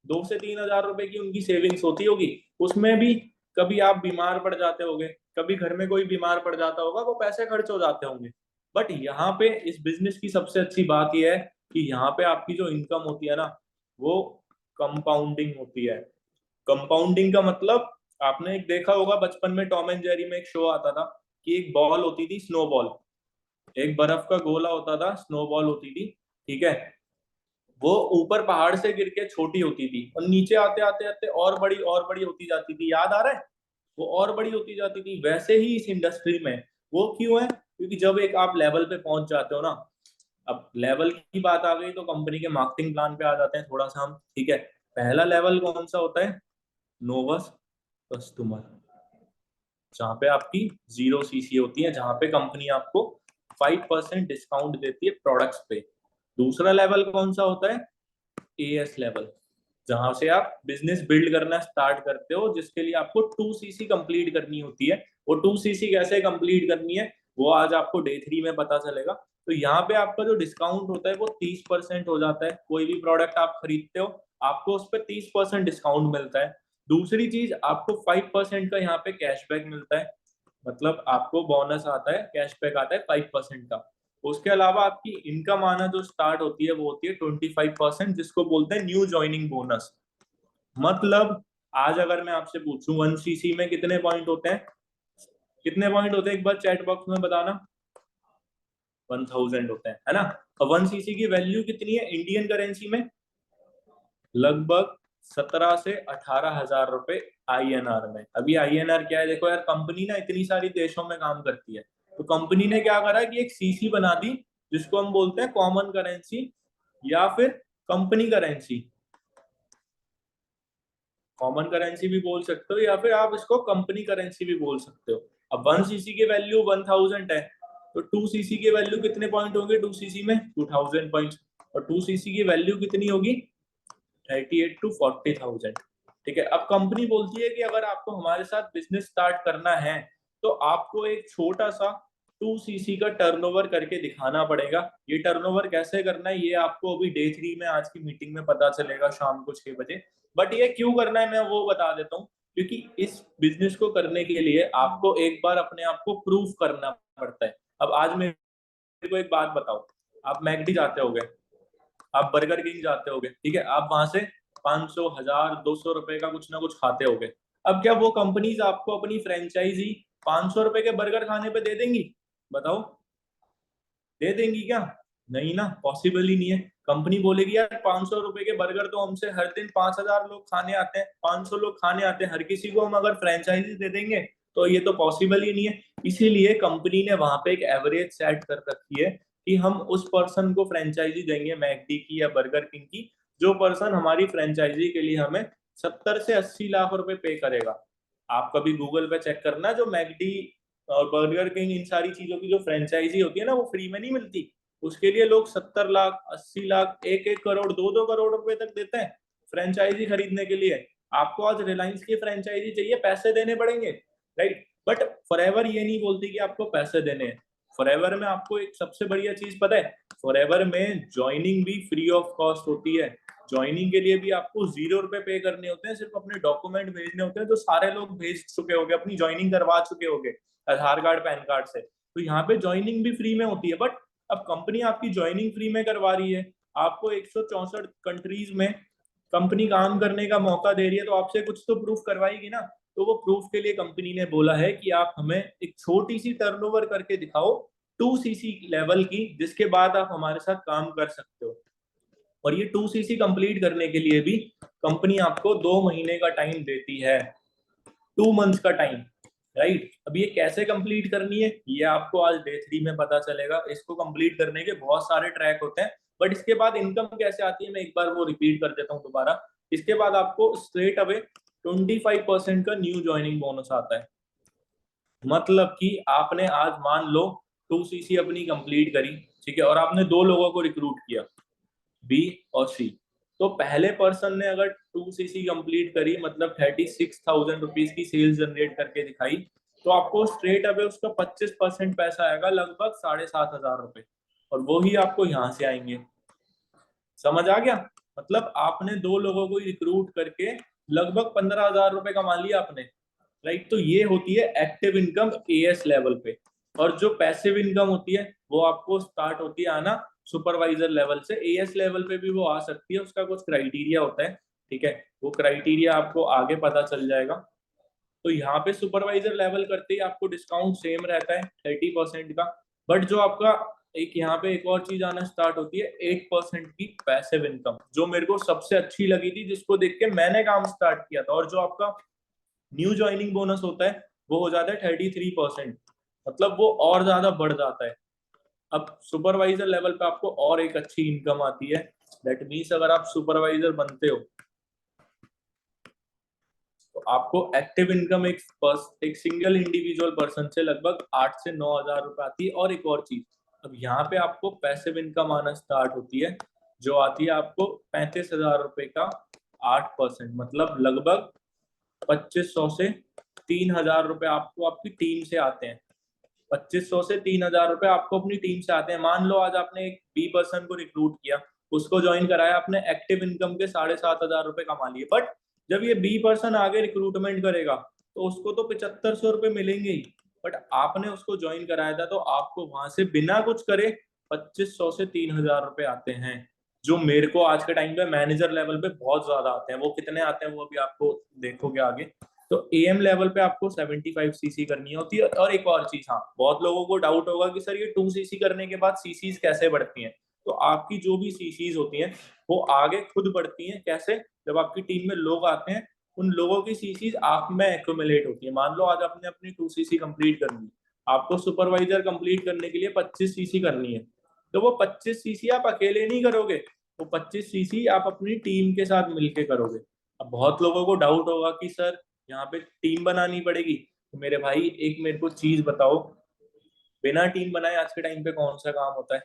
2 से 3 हजार रुपए की उनकी सेविंग्स होती होगी, उसमें भी कभी आप बीमार पड़ जाते होगे, कभी घर में कोई बीमार पड़ जाता होगा, वो पैसे खर्च हो जाते होंगे। बट यहाँ पे इस बिजनेस की सबसे अच्छी बात यह है कि यहाँ पे आपकी जो इनकम होती है ना, वो कंपाउंडिंग होती है। कंपाउंडिंग का मतलब आपने एक देखा होगा बचपन में, टॉम एंड जेरी में एक शो आता था कि एक बॉल होती थी, स्नो बॉल, एक बर्फ का गोला होता था, स्नो बॉल होती थी, ठीक है। वो ऊपर पहाड़ से गिर के छोटी होती थी और नीचे आते आते आते और बड़ी होती जाती थी, याद आ रहा है? वो और बड़ी होती जाती थी। वैसे ही इस इंडस्ट्री में वो क्यों है? क्योंकि जब एक आप लेवल पे पहुंच जाते हो ना, अब लेवल की बात आ गई तो कंपनी के मार्केटिंग प्लान पे आ जाते हैं थोड़ा सा हम, ठीक है। पहला लेवल कौन सा होता है? नोवस कस्टमर, जहाँ पे आपकी 0 सीसी होती है, जहाँ पे कंपनी आपको 5% डिस्काउंट देती है प्रोडक्ट्स पे। दूसरा लेवल कौन सा होता है? एएस लेवल, जहां से आप बिजनेस बिल्ड करना स्टार्ट करते हो, जिसके लिए आपको 2 सीसी कंप्लीट करनी होती है। वो 2 सीसी कैसे कंप्लीट करनी है वो आज आपको डे 3 में पता चलेगा। तो यहाँ पे आपका जो डिस्काउंट होता है वो 30% हो जाता है। कोई भी प्रोडक्ट आप खरीदते हो आपको उस पर 30% डिस्काउंट मिलता है। दूसरी चीज, आपको 5% का यहाँ पे कैशबैक मिलता है, मतलब आपको बोनस आता है, कैशबैक आता है 5% का। उसके अलावा आपकी इनकम आना जो स्टार्ट होती है वो होती है 25%, जिसको बोलते हैं न्यू ज्वाइनिंग बोनस। मतलब आज अगर मैं आपसे पूछूं 1 सीसी में कितने पॉइंट होते हैं, कितने पॉइंट होते हैं, एक बार चैट बॉक्स में बताना। 1000 होते हैं, है ना। और 1 सीसी की वैल्यू कितनी है इंडियन करेंसी में? लगभग 17 से 18 हजार रुपए आईएनआर में। अभी आईएनआर क्या है देखो यार, कंपनी ना इतनी सारी देशों में काम करती है, तो कंपनी ने क्या करा कि एक सीसी बना दी, जिसको हम बोलते हैं कॉमन करेंसी या फिर कंपनी करेंसी। कॉमन करेंसी भी बोल सकते हो या फिर आप इसको कंपनी करेंसी भी बोल सकते हो। अब 1 सीसी की वैल्यू 1000 है, तो 2 सीसी की वैल्यू कितने पॉइंट होंगे 2 सीसी में? 2000 पॉइंट। और 2 सीसी की वैल्यू कितनी होगी? 38 to 40,000। ठीक है। अब कंपनी बोलती है कि अगर आपको हमारे साथ बिजनेस स्टार्ट करना है तो आपको एक छोटा सा 2 सीसी का टर्नओवर करके दिखाना पड़ेगा। ये टर्नओवर कैसे करना है ये आपको अभी डे 3 में, आज की मीटिंग में पता चलेगा शाम को 6 बजे। बट ये क्यों करना है मैं वो बता देता हूँ। क्योंकि इस बिजनेस को करने के लिए आपको एक बार अपने आप को प्रूफ करना पड़ता है। अब आज मेरे को एक बात बताओ, आप मैकडी जाते होगे, आप बर्गर किंग जाते होगे, ठीक है, आप वहां से 500, 1000, 200 रुपए का कुछ ना कुछ खाते होगे। अब क्या वो कंपनीज आपको अपनी फ्रेंचाइजी 500 रुपए के बर्गर खाने पे दे देंगी? बताओ, दे देंगी क्या? नहीं ना, पॉसिबल ही नहीं है। कंपनी बोलेगी यार 500 रुपए के बर्गर तो हमसे हर दिन 5,000 लोग खाने आते हैं, 500 लोग खाने आते हैं, हर किसी को हम अगर फ्रेंचाइजी दे देंगे तो ये तो पॉसिबल ही नहीं है। इसीलिए कंपनी ने वहां पे एक एवरेज सेट कर रखी है कि हम उस पर्सन को फ्रेंचाइजी देंगे मैकडी की या बर्गर किंग की, जो पर्सन हमारी फ्रेंचाइजी के लिए हमें 70 से 80 लाख रुपए पे करेगा। आप कभी गूगल पे चेक करना, जो मैकडी और बर्गर किंग इन सारी चीजों की जो फ्रेंचाइजी होती है ना वो फ्री में नहीं मिलती। उसके लिए लोग 70 लाख, 80 लाख, 1-1 करोड़, 2-2 करोड़ रुपए तक देते हैं फ्रेंचाइजी खरीदने के लिए। आपको आज रिलायंस की फ्रेंचाइजी चाहिए, पैसे देने पड़ेंगे, राइट। बट फॉरएवर ये नहीं बोलती कि आपको पैसे देने हैं। फॉरएवर में आपको एक सबसे बढ़िया चीज पता है, फॉरएवर में ज्वाइनिंग भी फ्री ऑफ कॉस्ट होती है। ज्वाइनिंग के लिए भी आपको 0 रुपए पे करने होते हैं, सिर्फ अपने डॉक्यूमेंट भेजने होते हैं, जो सारे लोग भेज चुके होंगे, अपनी ज्वाइनिंग करवा चुके होंगे आधार कार्ड, पैन कार्ड से। तो यहाँ पे ज्वाइनिंग भी फ्री में होती है। बट अब कंपनी आपकी ज्वाइनिंग फ्री में करवा रही है, आपको 164 कंट्रीज में कंपनी काम करने का मौका दे रही है, तो आपसे कुछ तो प्रूफ करवाएगी ना। तो वो प्रूफ के लिए कंपनी ने बोला है कि आप हमें एक छोटी सी टर्नओवर करके दिखाओ 2 सीसी लेवल की, जिसके बाद आप हमारे साथ काम कर सकते हो। और ये 2 सीसी कंप्लीट करने के लिए भी कंपनी आपको 2 महीने का टाइम देती है, 2 मंथ्स का टाइम, राइट। अब ये कैसे कंप्लीट करनी है ये आपको आज डे 3 में पता चलेगा। इसको कंप्लीट करने के बहुत सारे ट्रैक होते हैं, बट इसके बाद इनकम कैसे आती है मैं एक बार वो रिपीट कर देता हूँ दोबारा। इसके बाद आपको स्ट्रेट अवे 25% का न्यू ज्वाइनिंग बोनस आता है। मतलब कि आपने आज मान लो 2 सीसी अपनी कंप्लीट करी, ठीक है, और आपने 2 लोगों को रिक्रूट किया, बी और सी। तो पहले पर्सन ने अगर 2 सीसी कंप्लीट करी, मतलब 36,000 रुपीज की सेल्स जनरेट करके दिखाई, तो आपको स्ट्रेट अवे उसका 25% पैसा आएगा, लगभग 7,500 रुपए, और वो ही आपको यहाँ से आएंगे। समझ आ गया? मतलब आपने 2 लोगों को रिक्रूट करके लगभग 15,000 रुपए कमा लिया आपने, राइट। तो ये होती है एक्टिव इनकम एएस लेवल पे। और जो पैसिव इनकम होती है वो आपको स्टार्ट होती है आना सुपरवाइजर लेवल से। एएस लेवल पे भी वो आ सकती है, उसका कुछ क्राइटेरिया होता है, ठीक है, वो क्राइटेरिया आपको आगे पता चल जाएगा। तो यहाँ पे सुपरवाइजर लेवल करते ही आपको डिस्काउंट सेम रहता है 30% का। बट जो आपका एक यहाँ पे एक और चीज आना स्टार्ट होती है, 8% की पैसिव इनकम, जो मेरे को सबसे अच्छी लगी थी, जिसको देख के मैंने काम स्टार्ट किया था। और जो आपका न्यू ज्वाइनिंग बोनस होता है वो हो जाता है 33%, मतलब वो और ज्यादा बढ़ जाता है। अब सुपरवाइजर लेवल पे आपको और एक अच्छी इनकम आती है। दैट मीन्स अगर आप सुपरवाइजर बनते हो तो आपको एक्टिव इनकम एक सिंगल इंडिविजुअल पर्सन से लगभग 8 से 9 हजार रुपए आती है। और एक और चीज, अब यहाँ पे आपको पैसिव इनकम आना स्टार्ट होती है, जो आती है आपको 35,000 रुपए का 8%, मतलब लगभग 2500 से 3,000 रुपए आपको आपकी टीम से आते हैं। 2500 से 3,000 रुपए आपको अपनी टीम से आते हैं। मान लो आज आपने एक बी पर्सन को रिक्रूट किया, उसको ज्वाइन कराया, आपने एक्टिव इनकम के 7,500 रुपए कमा लिए। बट जब ये बी पर्सन आगे रिक्रूटमेंट करेगा तो उसको तो 7,500 रुपए मिलेंगे ही। बट आपने उसको ज्वाइन कराया था, तो आपको वहां से बिना कुछ करे 2500 से 3,000 रुपए आते हैं, जो मेरे को आज के टाइम पे मैनेजर लेवल पे बहुत ज्यादा आते हैं। वो कितने आते हैं वो अभी आपको देखोगे आगे। तो एएम लेवल पे आपको 75 सीसी करनी होती है। और एक और चीज, हाँ, बहुत लोगों को डाउट होगा कि सर ये 2 सीसी करने के बाद सीसीज कैसे बढ़ती हैं। तो आपकी जो भी सीसीज होती हैं वो आगे खुद बढ़ती हैं। कैसे? जब आपकी टीम में लोग आते हैं, उन लोगों की सीसीज आप में एक्यूमुलेट होती है। मान लो आज आपने अपनी 2 सीसी कंप्लीट करनी है, आपको सुपरवाइजर कंप्लीट करने के लिए 25 सीसी करनी है। तो वो 25 सीसी आप अकेले नहीं करोगे, वो 25 सीसी आप अपनी टीम के साथ मिलके करोगे। अब बहुत लोगों को डाउट होगा कि सर यहाँ पे टीम बनानी पड़ेगी। तो मेरे भाई एक मेरे को चीज बताओ, बिना टीम बनाए आज के टाइम पे कौन सा काम होता है?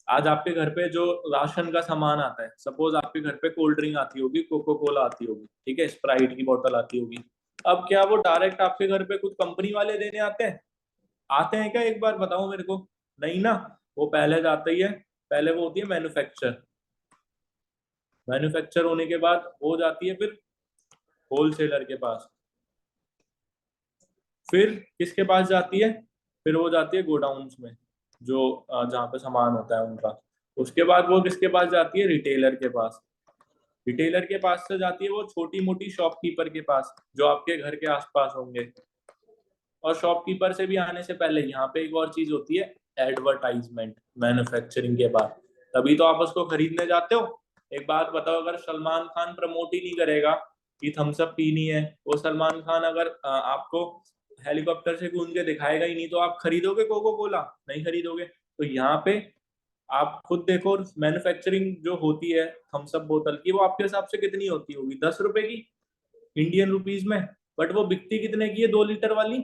आज आपके घर पे जो राशन का सामान आता है, सपोज आपके घर पे कोल्ड ड्रिंक आती होगी, कोको कोला आती होगी, ठीक है, स्प्राइट की बोतल आती होगी। अब क्या वो डायरेक्ट आपके घर पे कुछ कंपनी वाले देने आते हैं? आते हैं क्या? एक बार बताओ मेरे को। नहीं ना। वो पहले जाता ही है, पहले वो होती है मैन्युफैक्चर। मैन्युफैक्चर होने के बाद हो जाती है फिर होलसेलर के पास। फिर किसके पास जाती है? फिर वो जाती है गोडाउन्स में, जो जहाँ पे सामान होता है उनका। उसके बाद वो किसके पास जाती है? रिटेलर के पास। रिटेलर के पास से जाती है वो छोटी मोटी शॉपकीपर के पास, जो आपके घर के आसपास होंगे। और शॉपकीपर से भी आने से पहले यहाँ पे एक और चीज होती है, एडवर्टाइजमेंट, मैन्युफैक्चरिंग के बाद। तभी तो आप उसको खरीदने जाते हो। एक बात बताओ, अगर सलमान खान प्रमोट ही नहीं करेगा कि थम्स अप पीनी है, वो सलमान खान अगर आपको हेलीकॉप्टर से कूद के दिखाएगा ही नहीं, तो आप खरीदोगे कोको कोला? नहीं खरीदोगे। तो यहाँ पे आप खुद देखो, मैन्युफैक्चरिंग जो होती है थम्स अप बोतल की, वो आपके हिसाब से कितनी होती होगी? 10 रुपए की इंडियन रुपीज में। बट वो बिकती कितने की है 2 लीटर वाली?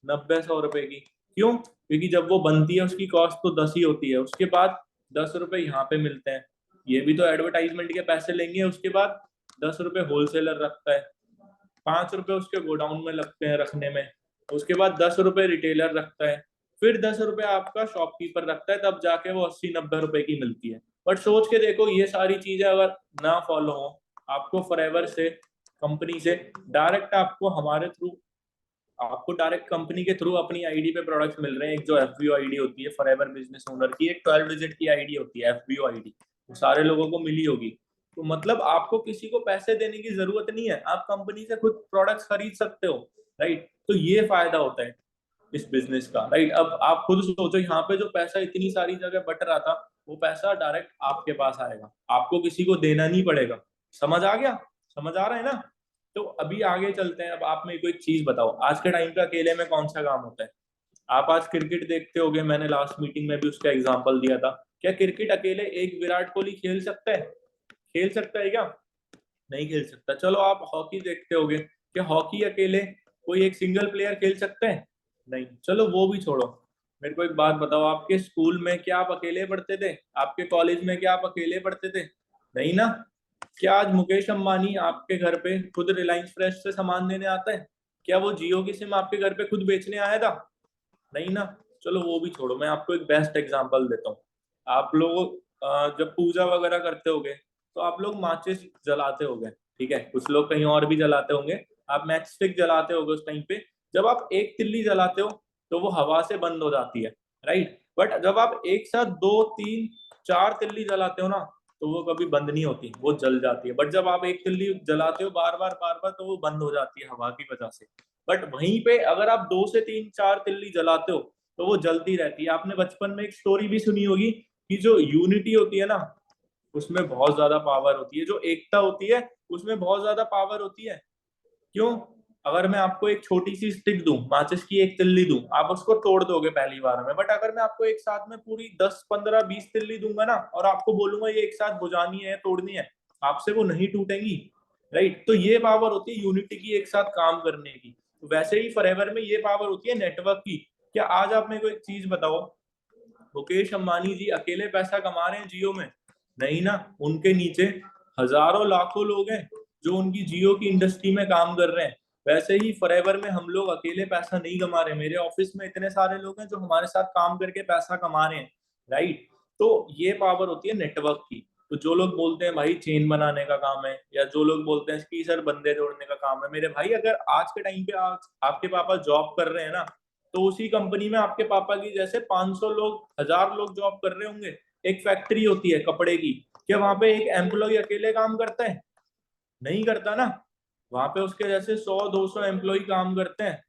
90-100 रुपए की। क्यों? क्योंकि जब वो बनती है उसकी कॉस्ट तो 10 ही होती है, उसके बाद 10 रुपए यहाँ पे मिलते हैं। ये भी तो एडवर्टाइजमेंट के पैसे लेंगे। उसके बाद 10 रुपए होलसेलर रखता है, 5 रुपए उसके गोडाउन में लगते हैं रखने में, उसके बाद 10 रुपए रिटेलर रखता है, फिर 10 रुपए आपका शॉपकीपर रखता है, तब जाके वो 80-90 रुपए की मिलती है। बट सोच के देखो, ये सारी चीजें अगर ना फॉलो हो, आपको फॉरएवर से कंपनी से डायरेक्ट आपको हमारे थ्रू, आपको डायरेक्ट कंपनी के थ्रू अपनी आईडी पे प्रोडक्ट्स मिल रहे हैं। एक जो एफबीओ आईडी होती है फॉरएवर बिजनेस ओनर की, एक 12 डिजिट की आईडी होती है एफबीओ आईडी, वो सारे लोगों को मिली होगी। तो मतलब आपको किसी को पैसे देने की जरूरत नहीं है, आप कंपनी से खुद प्रोडक्ट्स खरीद सकते हो, राइट। तो ये फायदा होता है इस बिजनेस का, राइट। अब आप खुद सोचो, यहाँ पे जो पैसा इतनी सारी जगह बट रहा था, वो पैसा डायरेक्ट आपके पास आएगा, आपको किसी को देना नहीं पड़ेगा। समझ आ गया? समझ आ रहा है ना? तो अभी आगे चलते हैं। अब आप मेरे को एक चीज बताओ, आज के टाइम पे अकेले में कौन सा काम होता है? आप आज क्रिकेट देखते होगे, मैंने लास्ट मीटिंग में भी उसका एग्जांपल दिया था। क्या क्रिकेट अकेले एक विराट कोहली खेल सकता है? खेल सकता है क्या? नहीं खेल सकता। चलो आप हॉकी देखते होगे, क्या हॉकी अकेले कोई एक सिंगल प्लेयर खेल सकते हैं? नहीं। चलो वो भी छोड़ो, मेरे को एक बात बताओ, आपके स्कूल में क्या आप अकेले पढ़ते थे? आपके कॉलेज में क्या आप अकेले पढ़ते थे? नहीं ना। क्या आज मुकेश अंबानी आपके घर पे खुद रिलायंस फ्रेश से सामान देने आता है? क्या वो जियो की सिम आपके घर पे खुद बेचने आया था? नहीं ना। चलो वो भी छोड़ो, मैं आपको एक बेस्ट एग्जांपल देता हूँ। आप लोग जब पूजा वगैरह करते होगे तो आप लोग माचिस जलाते होगे, ठीक है, कुछ लोग कहीं और भी जलाते होंगे, आप मैच स्टिक जलाते होगे उस टाइम पे। जब आप एक तिल्ली जलाते हो तो वो हवा से बंद हो जाती है, राइट। बट जब आप एक साथ दो तीन चार तिल्ली जलाते हो ना, तो वो कभी बंद नहीं होती, वो जल जाती है। बट जब आप एक तिल्ली जलाते हो बार बार तो वो बंद हो जाती है हवा की वजह से। बट वहीं पे अगर आप दो से तीन चार तिल्ली जलाते हो तो वो जलती रहती है। आपने बचपन में एक स्टोरी भी सुनी होगी कि जो यूनिटी होती है ना, उसमें बहुत ज्यादा पावर होती है, जो एकता होती है उसमें बहुत ज्यादा पावर होती है। क्यों? अगर मैं आपको एक छोटी सी स्टिक दूं, माचिस की एक तिल्ली दूं, आप उसको तोड़ दोगे पहली बार में। बट अगर मैं आपको एक साथ में पूरी 10 15 20 तिल्ली दूंगा ना, और आपको बोलूंगा ये एक साथ बुझानी है तोड़नी है, आपसे वो नहीं टूटेंगी, राइट। तो ये पावर होती है यूनिटी की, एक साथ काम करने की। तो वैसे ही फॉरएवर में ये पावर होती है नेटवर्क की। क्या आज आप मेरे को एक चीज बताओ, मुकेश अंबानी जी अकेले पैसा कमा रहे हैं जियो में? नहीं ना। उनके नीचे हजारों लाखों लोग हैं जो उनकी जियो की इंडस्ट्री में काम कर रहे हैं। वैसे ही फॉरएवर में हम लोग अकेले पैसा नहीं कमा रहे, मेरे ऑफिस में इतने सारे लोग हैं जो हमारे साथ काम करके पैसा कमा रहे हैं, राइट। तो ये पावर होती है नेटवर्क की। तो जो लोग बोलते हैं भाई चेन बनाने का काम है, या जो लोग बोलते हैं कि सर बंदे जोड़ने का काम है, मेरे भाई अगर आज के टाइम पे आज आपके पापा जॉब कर रहे हैं ना, तो उसी कंपनी में आपके पापा की जैसे 500 लोग 1000 लोग जॉब कर रहे होंगे। एक फैक्ट्री होती है कपड़े की, क्या वहां पे एक एम्प्लॉय अकेले काम करता है? नहीं करता ना। वहां पे उसके जैसे 100 200 एम्प्लॉय काम करते हैं।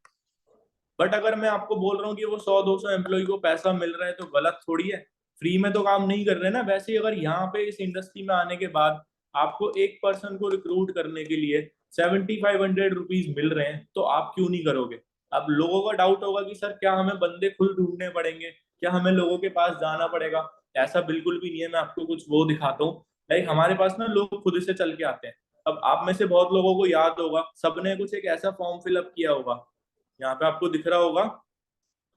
बट अगर मैं आपको बोल रहा हूँ कि वो 100 200 एम्प्लॉय को पैसा मिल रहा है तो गलत थोड़ी है। फ्री में तो काम नहीं कर रहे ना। वैसे ही अगर यहाँ पे इस इंडस्ट्री में आने के बाद आपको एक पर्सन को रिक्रूट करने के लिए 7500 रुपीज मिल रहे हैं, तो आप क्यों नहीं करोगे? अब लोगों का डाउट होगा कि सर क्या हमें बंदे खुद ढूंढने पड़ेंगे, क्या हमें लोगों के पास जाना पड़ेगा? ऐसा बिल्कुल भी नहीं है। मैं आपको कुछ वो दिखाता हूँ, लाइक हमारे पास ना लोग खुद से चल के आते हैं। अब आप में से बहुत लोगों को याद होगा, सबने कुछ एक ऐसा फॉर्म फिलअप किया होगा, यहाँ पे आपको दिख रहा होगा,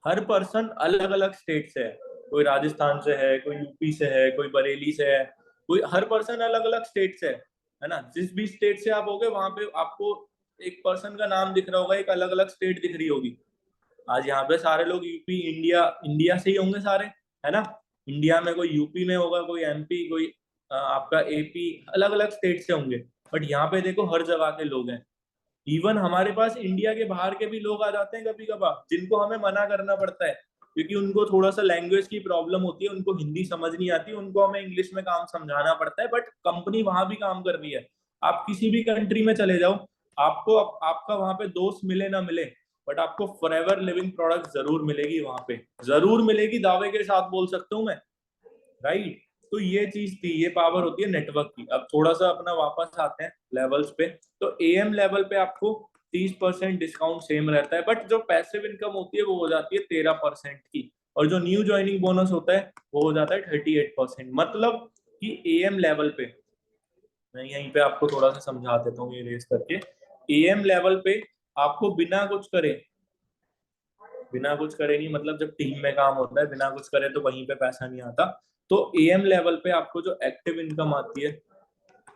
हर पर्सन अलग अलग स्टेट से है। कोई राजस्थान से है, कोई यूपी से है, कोई बरेली से है, कोई हर पर्सन अलग अलग स्टेट से है ना। जिस भी स्टेट से आप होगे वहां पे आपको एक पर्सन का नाम दिख रहा होगा, एक अलग अलग स्टेट दिख रही होगी। आज यहाँ पे सारे लोग यूपी इंडिया इंडिया से ही होंगे सारे, है ना। इंडिया में कोई यूपी में होगा, कोई एमपी, कोई आपका एपी, अलग अलग स्टेट से होंगे। बट यहाँ पे देखो हर जगह के लोग हैं। इवन हमारे पास इंडिया के बाहर के भी लोग आ जाते हैं कभी कभार, जिनको हमें मना करना पड़ता है क्योंकि उनको थोड़ा सा लैंग्वेज की प्रॉब्लम होती है, उनको हिंदी समझ नहीं आती, उनको हमें इंग्लिश में काम समझाना पड़ता है। बट कंपनी वहां भी काम कर रही है। आप किसी भी कंट्री में चले जाओ, आपको आपका वहां पे दोस्त मिले ना मिले, बट आपको फॉरएवर लिविंग प्रोडक्ट जरूर मिलेगी वहां पे, जरूर मिलेगी, दावे के साथ बोल सकता हूँ मैं, राइट। तो ये चीज थी, ये पावर होती है नेटवर्क की। अब थोड़ा सा अपना वापस आते हैं लेवल्स पे। तो एएम लेवल पे आपको 30% डिस्काउंट सेम रहता है, बट जो पैसिव इनकम होती है वो हो जाती है 13% की, और जो न्यू ज्वाइनिंग बोनस होता है वो हो जाता है 38%। मतलब कि एएम लेवल पे, मैं यहीं पे आपको थोड़ा सा समझा देता हूँ ये रेस करके। एएम लेवल पे आपको बिना कुछ करे, बिना कुछ करे नहीं मतलब जब टीम में काम होता है, बिना कुछ करे तो वहीं पे पैसा नहीं आता। तो एएम लेवल पे आपको जो एक्टिव इनकम आती है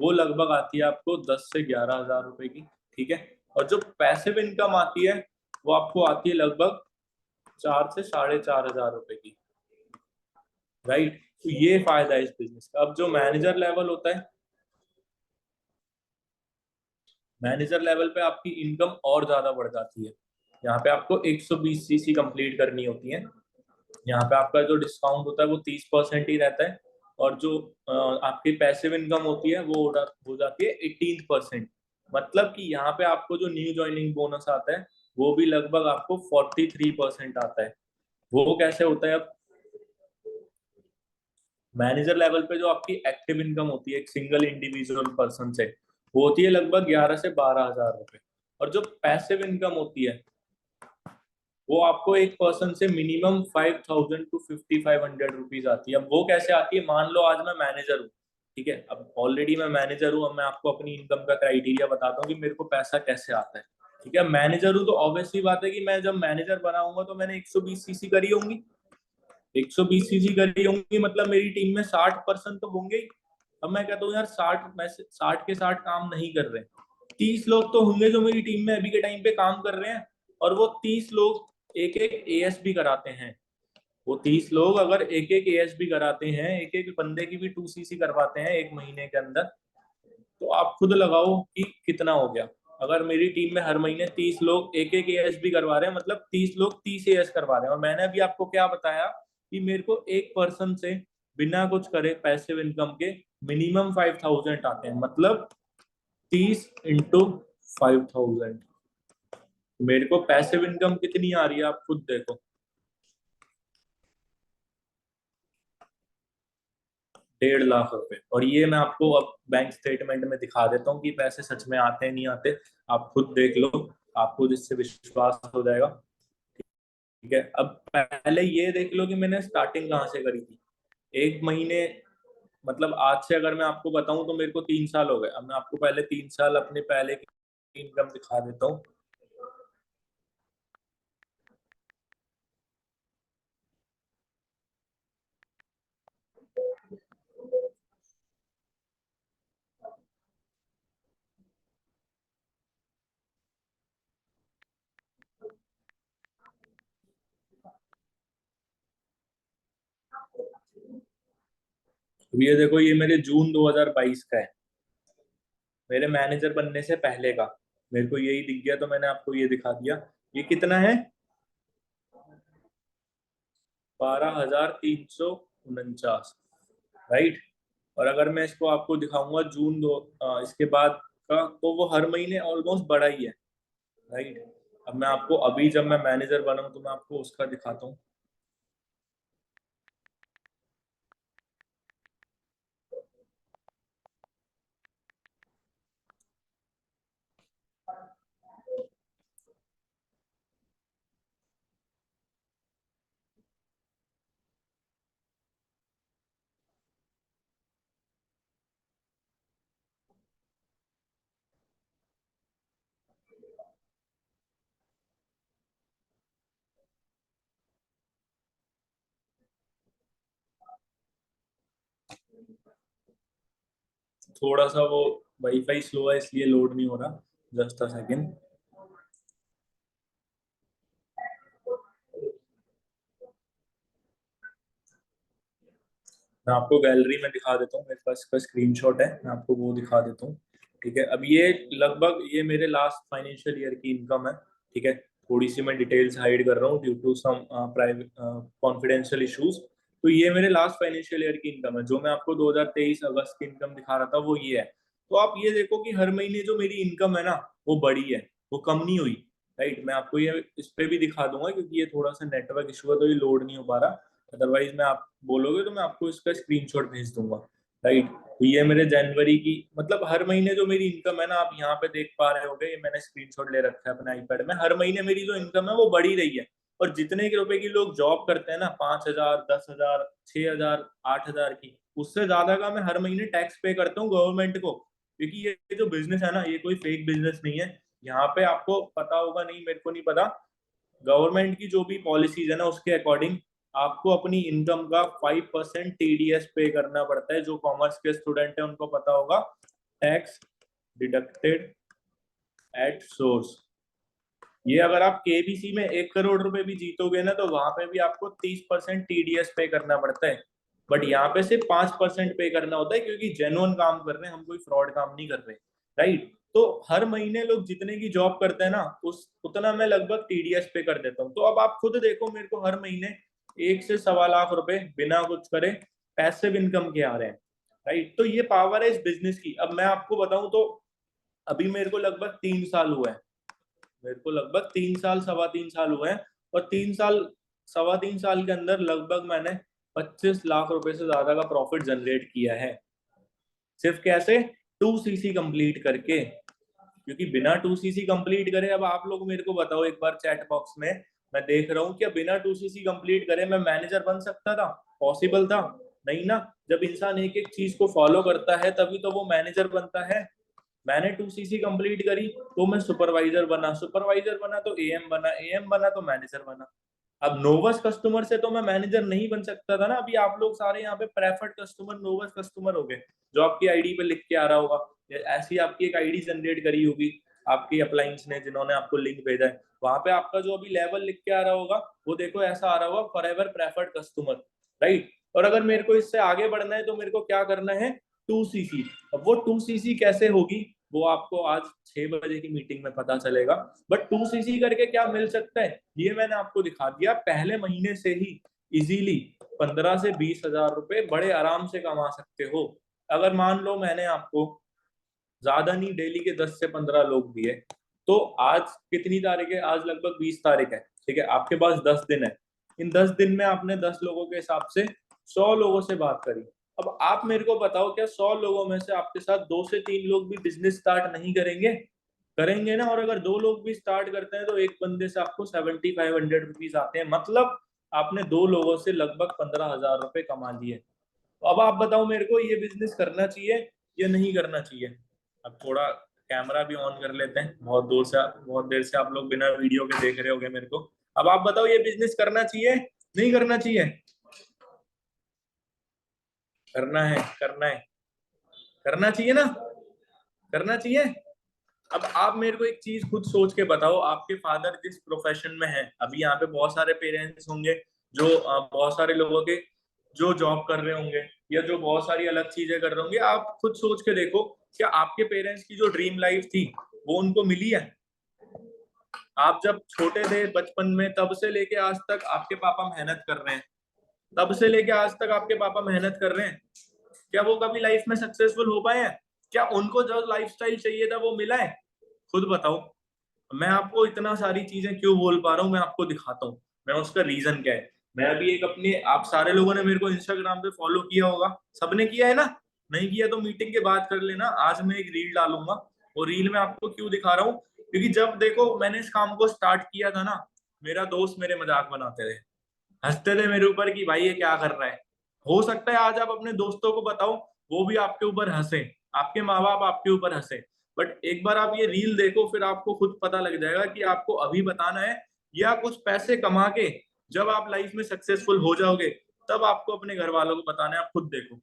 वो लगभग आती है आपको 10 से 11 हजार रुपए की, ठीक है। और जो पैसिव इनकम आती है वो आपको आती है लगभग 4 से 4.5 हजार रुपए की, राइट। तो ये फायदा है इस बिजनेस का। अब जो मैनेजर लेवल होता है, मैनेजर लेवल पे आपकी इनकम और ज्यादा बढ़ जाती है। यहाँ पे आपको 120 सीसी कंप्लीट करनी होती है। यहाँ पे आपका जो डिस्काउंट होता है वो 30% ही रहता है। और जो आपकी पैसिव इनकम होती है वो हो जाती है 18%। मतलब कि यहाँ पे आपको जो न्यू ज्वाइनिंग बोनस आता है वो भी लगभग आपको 43% आता है। वो कैसे होता है? अब मैनेजर लेवल पे जो आपकी एक्टिव इनकम होती है एक सिंगल इंडिविजुअल पर्सन से, वो होती है लगभग 11 से 12 हजार रुपए। और जो पैसिव इनकम होती है वो आपको एक पर्सन से मिनिमम 5000 to 5500 रुपीज आती है। अब वो कैसे आती है? मान लो आज मैं मैनेजर हूँ, ठीक है, अब ऑलरेडी मैं मैनेजर हूँ, अब मैं आपको अपनी इनकम का क्राइटेरिया बताता हूँ कि मेरे को पैसा कैसे आता है। ठीक है, मैनेजर हूँ तो ऑब्वियसली बात है कि मैं जब मैनेजर बना हूंगा तो मैंने 120 सीसी करी होंगी, 120 सीसी करी होंगी, मतलब मेरी टीम में 60% तो होंगे ही। अब मैं कहता हूँ यार 60 में से 60 के 60 काम नहीं कर रहे, 30 लोग तो होंगे जो मेरी टीम में अभी के टाइम पे काम कर रहे हैं, और वो 30 लोग एक एक एएस भी कराते हैं। वो 30 लोग अगर एक एक एएस भी कराते हैं, एक एक बंदे की भी 2 सीसी करवाते हैं एक महीने के अंदर, तो आप खुद लगाओ कि कितना हो गया। अगर मेरी टीम में हर महीने 30 लोग एक एक एएस भी करवा रहे हैं, मतलब 30 लोग 30 एएस करवा रहे हैं। और मैंने अभी आपको क्या बताया कि मेरे को एक पर्सन से बिना कुछ करे पैसिव इनकम के मिनिमम 5000 आते हैं, मतलब 30 × 5000। मेरे को पैसिव इनकम कितनी आ रही है आप खुद देखो, 1.5 लाख रुपए। और ये मैं आपको अब बैंक स्टेटमेंट में दिखा देता हूँ कि पैसे सच में आते हैं नहीं आते, आप खुद देख लो, आपको जिससे विश्वास हो जाएगा। ठीक है, अब पहले ये देख लो कि मैंने स्टार्टिंग कहाँ से करी थी। एक महीने, मतलब आज से अगर मैं आपको बताऊं तो मेरे को 3 साल हो गए। अब मैं आपको पहले 3 साल अपने पहले की इनकम दिखा देता हूँ। अब ये देखो, ये मेरे जून 2022 का है, मेरे मैनेजर बनने से पहले का। मेरे को यही दिख गया तो मैंने आपको ये दिखा दिया। ये कितना है, 12,349, राइट। और अगर मैं इसको आपको दिखाऊंगा जून दो इसके बाद का, तो वो हर महीने ऑलमोस्ट बढ़ा ही है, राइट। अब मैं आपको अभी जब मैं मैनेजर बना हूं तो मैं आपको उसका दिखाता हूँ। थोड़ा सा वो वाईफाई स्लो है इसलिए लोड नहीं हो रहा, जस्ट अ सेकेंड। मैं आपको गैलरी में दिखा देता हूँ, मेरे पास इसका स्क्रीनशॉट है, मैं आपको वो दिखा देता हूँ। ठीक है, अब ये लगभग ये मेरे लास्ट फाइनेंशियल ईयर की इनकम है। ठीक है, थोड़ी सी मैं डिटेल्स हाइड कर रहा हूँ due to some private confidential issues. तो ये मेरे लास्ट फाइनेंशियल ईयर की इनकम है, जो मैं आपको 2023 अगस्त की इनकम दिखा रहा था वो ये है। तो आप ये देखो कि हर महीने जो मेरी इनकम है ना, वो बढ़ी है, वो कम नहीं हुई, राइट। मैं आपको ये इस पे भी दिखा दूंगा क्योंकि ये थोड़ा सा नेटवर्क इशू है तो ये लोड नहीं हो पा रहा। अदरवाइज मैं आप बोलोगे तो मैं आपको इसका स्क्रीनशॉट भेज दूंगा, राइट। तो ये मेरे जनवरी की, मतलब हर महीने जो मेरी इनकम है ना, आप यहाँ पे देख पा रहे होगे, ये मैंने स्क्रीनशॉट ले रखा है अपने आईपैड में। हर महीने मेरी जो इनकम है वो बढ़ी रही है। और जितने के रुपए की लोग जॉब करते हैं ना, 5,000, 10,000, 6,000, 8,000 की, उससे ज्यादा का मैं हर महीने टैक्स पे करता हूँ गवर्नमेंट को। क्योंकि ये जो बिजनेस है ना, ये कोई फेक बिजनेस नहीं है। यहाँ पे आपको पता होगा, नहीं मेरे को नहीं पता, गवर्नमेंट की जो भी पॉलिसीज है ना उसके अकॉर्डिंग आपको अपनी इनकम का 5% टीडीएस पे करना पड़ता है। जो कॉमर्स के स्टूडेंट है उनको पता होगा, टैक्स डिडक्टेड एट सोर्स। ये अगर आप केबीसी में 1 करोड़ रुपए भी जीतोगे ना, तो वहां पे भी आपको 30% टीडीएस पे करना पड़ता है। बट यहाँ पे सिर्फ 5% पे करना होता है, क्योंकि जेन्युइन काम कर रहे हैं हम, कोई फ्रॉड काम नहीं कर रहे, राइट। तो हर महीने लोग जितने की जॉब करते हैं ना, उस उतना मैं लगभग टीडीएस पे कर देता हूँ। तो अब आप खुद देखो, मेरे को हर महीने 1 से 1.25 लाख रुपए बिना कुछ करे पैसिव इनकम के आ रहे हैं, राइट। तो ये पावर है इस बिजनेस की। अब मैं आपको बताऊं तो अभी मेरे को लगभग 3 साल हुए हैं, मेरे को लगभग 3 साल, 3.25 साल हुए हैं। और 3 साल, 3.25 साल के अंदर लगभग मैंने 25 लाख रुपए से ज्यादा का प्रॉफिट जनरेट किया है। सिर्फ कैसे, 2 सीसी कंप्लीट करके। क्योंकि बिना 2 सीसी कंप्लीट करे, अब आप लोग मेरे को बताओ एक बार चैट बॉक्स में, मैं देख रहा हूँ क्या बिना 2 सीसी कंप्लीट करे मैं मैनेजर बन सकता था, पॉसिबल था? नहीं ना, जब इंसान एक एक चीज को फॉलो करता है तभी तो वो मैनेजर बनता है। मैंने 2cc कंप्लीट करी तो मैं सुपरवाइजर बना, सुपरवाइजर बना तो एएम बना, एएम बना तो मैनेजर बना। अब नोवस कस्टमर से तो मैं मैनेजर नहीं बन सकता था ना। अभी आप लोग सारे यहाँ पे प्रेफर्ड कस्टमर, नोवस कस्टमर हो गए, जो आपकी आईडी पे लिख के आ रहा होगा। ऐसी आपकी एक आईडी जनरेट करी होगी आपकी अप्लायंस ने, जिन्होंने आपको लिंक भेजा है, वहां पे आपका जो अभी लेवल लिख के आ रहा होगा वो देखो ऐसा आ रहा होगा, फॉरएवर प्रेफर्ड कस्टमर, राइट। और अगर मेरे को इससे आगे बढ़ना है तो मेरे को क्या करना है, 2cc। अब वो 2cc कैसे होगी वो आपको आज 6 बजे की मीटिंग में पता चलेगा। बट 2cc करके क्या मिल सकता है ये मैंने आपको दिखा दिया। पहले महीने से ही इजीली 15 से 20 हजार रुपए बड़े आराम से कमा सकते हो। अगर मान लो मैंने आपको ज्यादा नहीं, डेली के 10 से 15 लोग दिए, तो आज कितनी तारीख है, आज लगभग 20 तारीख है, ठीक है, आपके पास 10 दिन है। इन 10 दिन में आपने 10 लोगों के हिसाब से 100 लोगों से बात करी। अब आप मेरे को बताओ, क्या 100 लोगों में से आपके साथ 2 से 3 लोग भी बिजनेस स्टार्ट नहीं करेंगे? करेंगे ना। और अगर 2 लोग भी स्टार्ट करते हैं तो एक बंदे से आपको 7500 रुपीज आते हैं, मतलब आपने 2 लोगों से लगभग 15 हजार रुपए कमा लिए। तो अब आप बताओ मेरे को, ये बिजनेस करना चाहिए या नहीं करना चाहिए? अब थोड़ा कैमरा भी ऑन कर लेते हैं, बहुत देर से आप लोग बिना वीडियो के देख रहे होगे मेरे को। अब आप बताओ, ये बिजनेस करना चाहिए नहीं करना चाहिए? करना है, करना है, करना चाहिए ना, करना चाहिए। अब आप मेरे को एक चीज खुद सोच के बताओ, आपके फादर जिस प्रोफेशन में है, अभी यहाँ पे बहुत सारे पेरेंट्स होंगे जो बहुत सारे लोगों के जो जॉब कर रहे होंगे या जो बहुत सारी अलग चीजें कर रहे होंगे। आप खुद सोच के देखो, क्या आपके पेरेंट्स की जो ड्रीम लाइफ थी वो उनको मिली है? आप जब छोटे थे बचपन में, तब से लेके आज तक आपके पापा मेहनत कर रहे हैं, तब से लेके आज तक आपके पापा मेहनत कर रहे हैं। क्या वो कभी लाइफ में सक्सेसफुल हो पाए हैं? क्या उनको जो लाइफस्टाइल चाहिए था वो मिला है? खुद बताओ। मैं आपको इतना सारी चीजें क्यों बोल पा रहा हूँ, मैं आपको दिखाता हूँ मैं उसका रीजन क्या है। मैं अभी एक अपने, आप सारे लोगों ने मेरे को इंस्टाग्राम पे फॉलो किया होगा, सबने किया है ना? नहीं किया तो मीटिंग के बाद कर लेना। आज मैं एक रील डालूंगा, और रील में आपको क्यों दिखा रहा हूँ, क्योंकि जब देखो मैंने इस काम को स्टार्ट किया था ना, मेरा दोस्त मेरे मजाक बनाते थे, हंसते थे मेरे ऊपर कि भाई ये क्या कर रहा है। हो सकता है आज आप अपने दोस्तों को बताओ, वो भी आपके ऊपर हंसे, आपके माँ बाप आपके ऊपर हंसे। बट एक बार आप ये रील देखो, फिर आपको खुद पता लग जाएगा कि आपको अभी बताना है या कुछ पैसे कमा के जब आप लाइफ में सक्सेसफुल हो जाओगे तब आपको अपने घर वालों को बताना है। आप खुद देखो।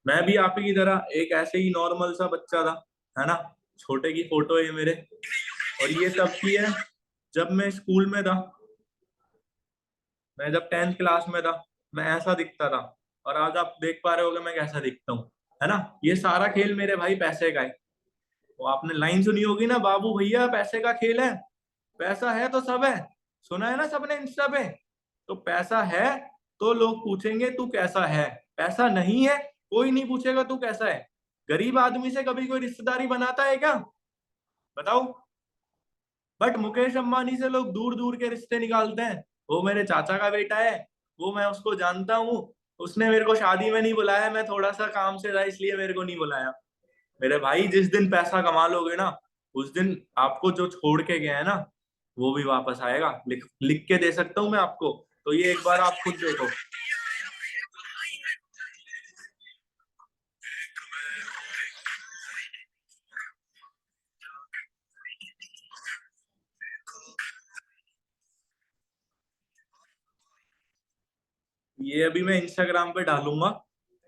मैं भी आप ही की तरह एक ऐसे ही नॉर्मल सा बच्चा था, है ना। छोटे की फोटो है मेरे, और ये तब की है जब मैं स्कूल में था। मैं जब 10th क्लास में था मैं ऐसा दिखता था, और आज आप देख पा रहे होगे मैं कैसा दिखता हूँ, है ना। ये सारा खेल मेरे भाई पैसे का है। वो आपने लाइन सुनी होगी ना, बाबू भैया पैसे का खेल है, पैसा है तो सब है। सुना है ना सबने इंस्टा पे। तो पैसा है तो लोग पूछेंगे तू कैसा है, पैसा नहीं है कोई नहीं पूछेगा तू कैसा है। गरीब आदमी से कभी कोई रिश्तेदारी बनाता है क्या, बताओ? बट मुकेश अंबानी से लोग दूर दूर के रिश्ते निकालते हैं। वो मेरे चाचा का बेटा है, वो मैं उसको जानता हूँ, उसने मेरे को शादी में नहीं बुलाया, मैं थोड़ा सा काम से था इसलिए मेरे को नहीं बुलाया। मेरे भाई जिस दिन पैसा कमा लोगे ना, उस दिन आपको जो छोड़ के गया है ना वो भी वापस आएगा। लिख लिख के दे सकता हूँ मैं आपको, तो ये एक बार आप खुद देखो। ये अभी मैं इंस्टाग्राम पे डालूंगा,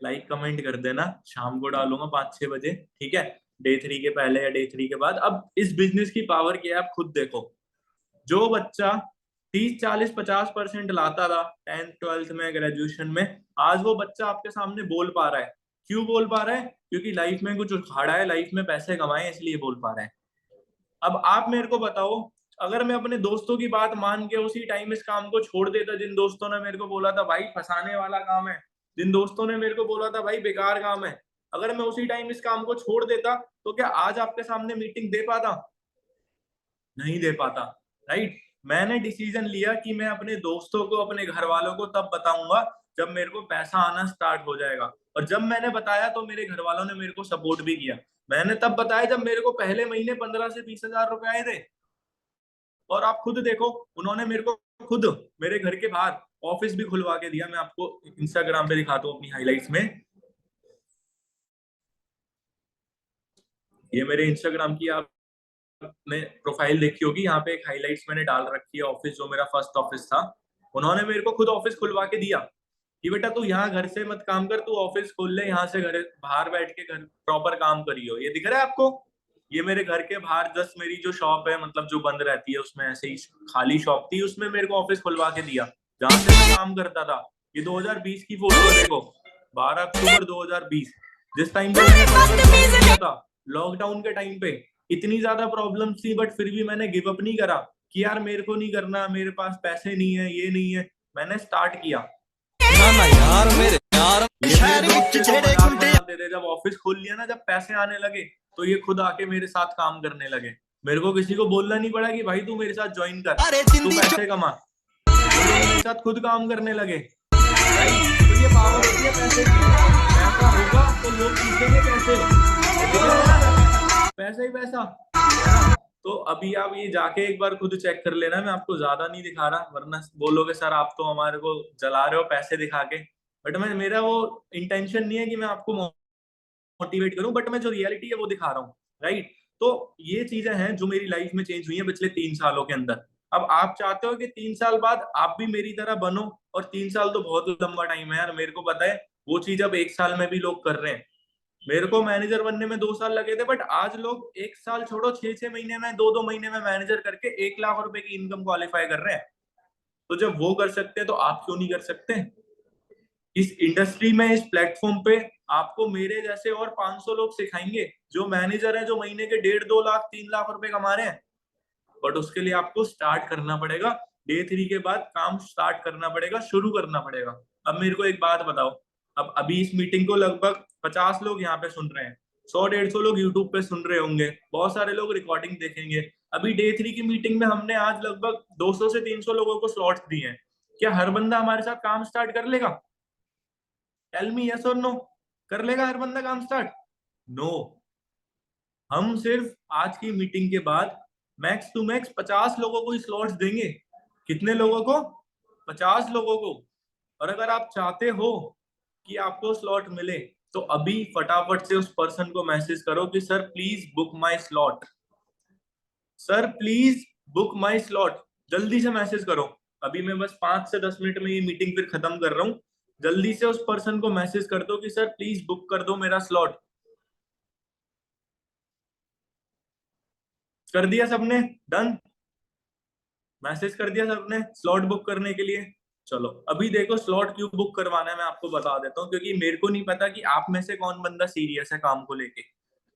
लाइक कमेंट कर देना, शाम को डालूंगा 5-6 बजे, ठीक है। डे 3 के पहले या डे 3 के बाद। अब इस बिजनेस की पावर क्या है आप खुद देखो। जो बच्चा 30, 40, 50% लाता था 10th 12th में, ग्रेजुएशन में, आज वो बच्चा आपके सामने बोल पा रहा है। क्यों बोल पा रहा है? क्योंकि लाइफ में कुछ उखाड़ा है, लाइफ में पैसे कमाए इसलिए बोल पा रहा है। अब आप मेरे को बताओ, अगर मैं अपने दोस्तों की बात मान के उसी टाइम इस काम को छोड़ देता, जिन दोस्तों ने मेरे को बोला था भाई फंसाने वाला काम है, जिन दोस्तों ने मेरे को बोला था भाई बेकार काम है, अगर मैं उसी टाइम इस काम को छोड़ देता तो क्या आज आपके सामने मीटिंग दे पाता? नहीं दे पाता, राइट। मैंने डिसीजन लिया कि मैं अपने दोस्तों को, अपने घर वालों को तब बताऊंगा जब मेरे को पैसा आना स्टार्ट हो जाएगा। और जब मैंने बताया तो मेरे घर वालों ने मेरे को सपोर्ट भी किया। मैंने तब बताया जब मेरे को पहले महीने 15 से 20 हजार रुपए आए थे। और आप खुद देखो, उन्होंने मेरे को खुद मेरे घर के बाहर ऑफिस भी खुलवा के दिया। मैं आपको इंस्टाग्राम पे दिखाता हूँ अपनी हाइलाइट्स में। ये मेरे इंस्टाग्राम की आपने प्रोफाइल देखी होगी, यहाँ पे एक हाइलाइट्स मैंने डाल रखी है, ऑफिस जो मेरा फर्स्ट ऑफिस था। उन्होंने मेरे को खुद ऑफिस खुलवा के दिया कि बेटा तू यहाँ घर से मत काम कर, तू ऑफिस खोल ले, यहाँ से घर बाहर बैठ के घर प्रॉपर काम करियो। ये दिख रहा है आपको? ये मेरे घर के बाहर जस्ट मेरी जो शॉप है, मतलब जो बंद रहती है, उसमें ऐसे ही खाली शॉप थी, उसमें मेरे को ऑफिस खुलवा के दिया जहां से मैं काम करता था। ये 2020 की फोटो है, देखो 12 अक्टूबर 2020, जिस टाइम पे मैंने किया था लॉकडाउन के टाइम पे। इतनी ज्यादा प्रॉब्लम थी बट फिर भी मैंने गिव अप नहीं करा कि यार मेरे को नहीं करना, मेरे पास पैसे नहीं है, ये नहीं है। मैंने स्टार्ट किया। ना ना यार मेरे यार शहर विच जेड़े गुंडे जब ऑफिस खोल लिया ना, जब पैसे आने लगे, तो ये खुद आके मेरे साथ काम करने लगे। मेरे को किसी को बोलना नहीं पड़ा कि भाई तू मेरे साथ ज्वाइन कर, तू पैसे कमा। मेरे साथ खुद काम करने लगे। तो ये पावर होती है पैसे की। पैसा होगा तो लोग पूछेंगे कैसे, पैसा ही पैसा। तो अभी आप ये जाके एक बार खुद चेक कर लेना, मैं आपको ज्यादा नहीं दिखा रहा, वरना बोलोगे सर आप तो हमारे को जला रहे हो पैसे दिखा के। बट मैं, मेरा वो इंटेंशन नहीं है कि मैं आपको मोटिवेट करूं, बट मैं जो रियलिटी है वो दिखा रहा हूँ, राइट? तो ये चीजें हैं जो मेरी लाइफ में चेंज हुई है पिछले 3 सालों के अंदर। अब आप चाहते हो कि 3 साल बाद आप भी मेरी तरह बनो, और 3 साल तो बहुत लंबा टाइम है यार, मेरे को पता है। वो चीज अब 1 साल में भी लोग कर रहे हैं। मेरे को मैनेजर बनने में 2 साल लगे थे, बट आज लोग 1 साल छोड़ो, 6-6 महीने में, 2-2 महीने में मैनेजर करके 1 लाख रुपए की इनकम क्वालिफाई कर रहे हैं। तो जब वो कर सकते हैं तो आप क्यों नहीं कर सकते? इस इंडस्ट्री में, इस प्लेटफॉर्म पे आपको मेरे जैसे और 500 लोग सिखाएंगे जो मैनेजर है, जो महीने के 1.5-2 लाख 3 लाख रुपए कमा रहे हैं। बट उसके लिए आपको स्टार्ट करना पड़ेगा। डे 3 के बाद काम स्टार्ट करना पड़ेगा, शुरू करना पड़ेगा। अब मेरे को एक बात बताओ, अब अभी इस मीटिंग को लगभग 50 लोग यहाँ पे सुन रहे हैं, 100-150 लोग यूट्यूब पे सुन रहे होंगे, बहुत सारे लोग रिकॉर्डिंग देखेंगे। अभी डे 3 की मीटिंग में हमने आज लगभग 200 से 300 लोगों को स्लॉट्स दिए हैं। क्या हर बंदा हमारे साथ काम स्टार्ट कर लेगा? टेल मी यस और नो। कर लेगा हर बंदा काम स्टार्ट? नो। हम सिर्फ आज की मीटिंग के बाद मैक्स टू मैक्स 50 लोगों को स्लॉट्स देंगे। कितने लोगों को? 50 लोगों को। और अगर आप चाहते हो कि आपको स्लॉट मिले, तो अभी फटाफट से उस पर्सन को मैसेज करो कि sir please book my slot, sir please book my slot. जल्दी से मैसेज करो। अभी मैं बस 5 से 10 मिनट में ये मीटिंग फिर खत्म कर रहा हूँ। जल्दी से उस पर्सन को मैसेज कर दो कि सर प्लीज बुक कर दो मेरा स्लॉट। कर दिया सबने? डन? मैसेज कर दिया सबने स्लॉट बुक करने के लिए? चलो अभी देखो स्लॉट क्यों बुक करवाना है मैं आपको बता देता हूँ, क्योंकि मेरे को नहीं पता कि आप में से कौन बंदा सीरियस है काम को लेके।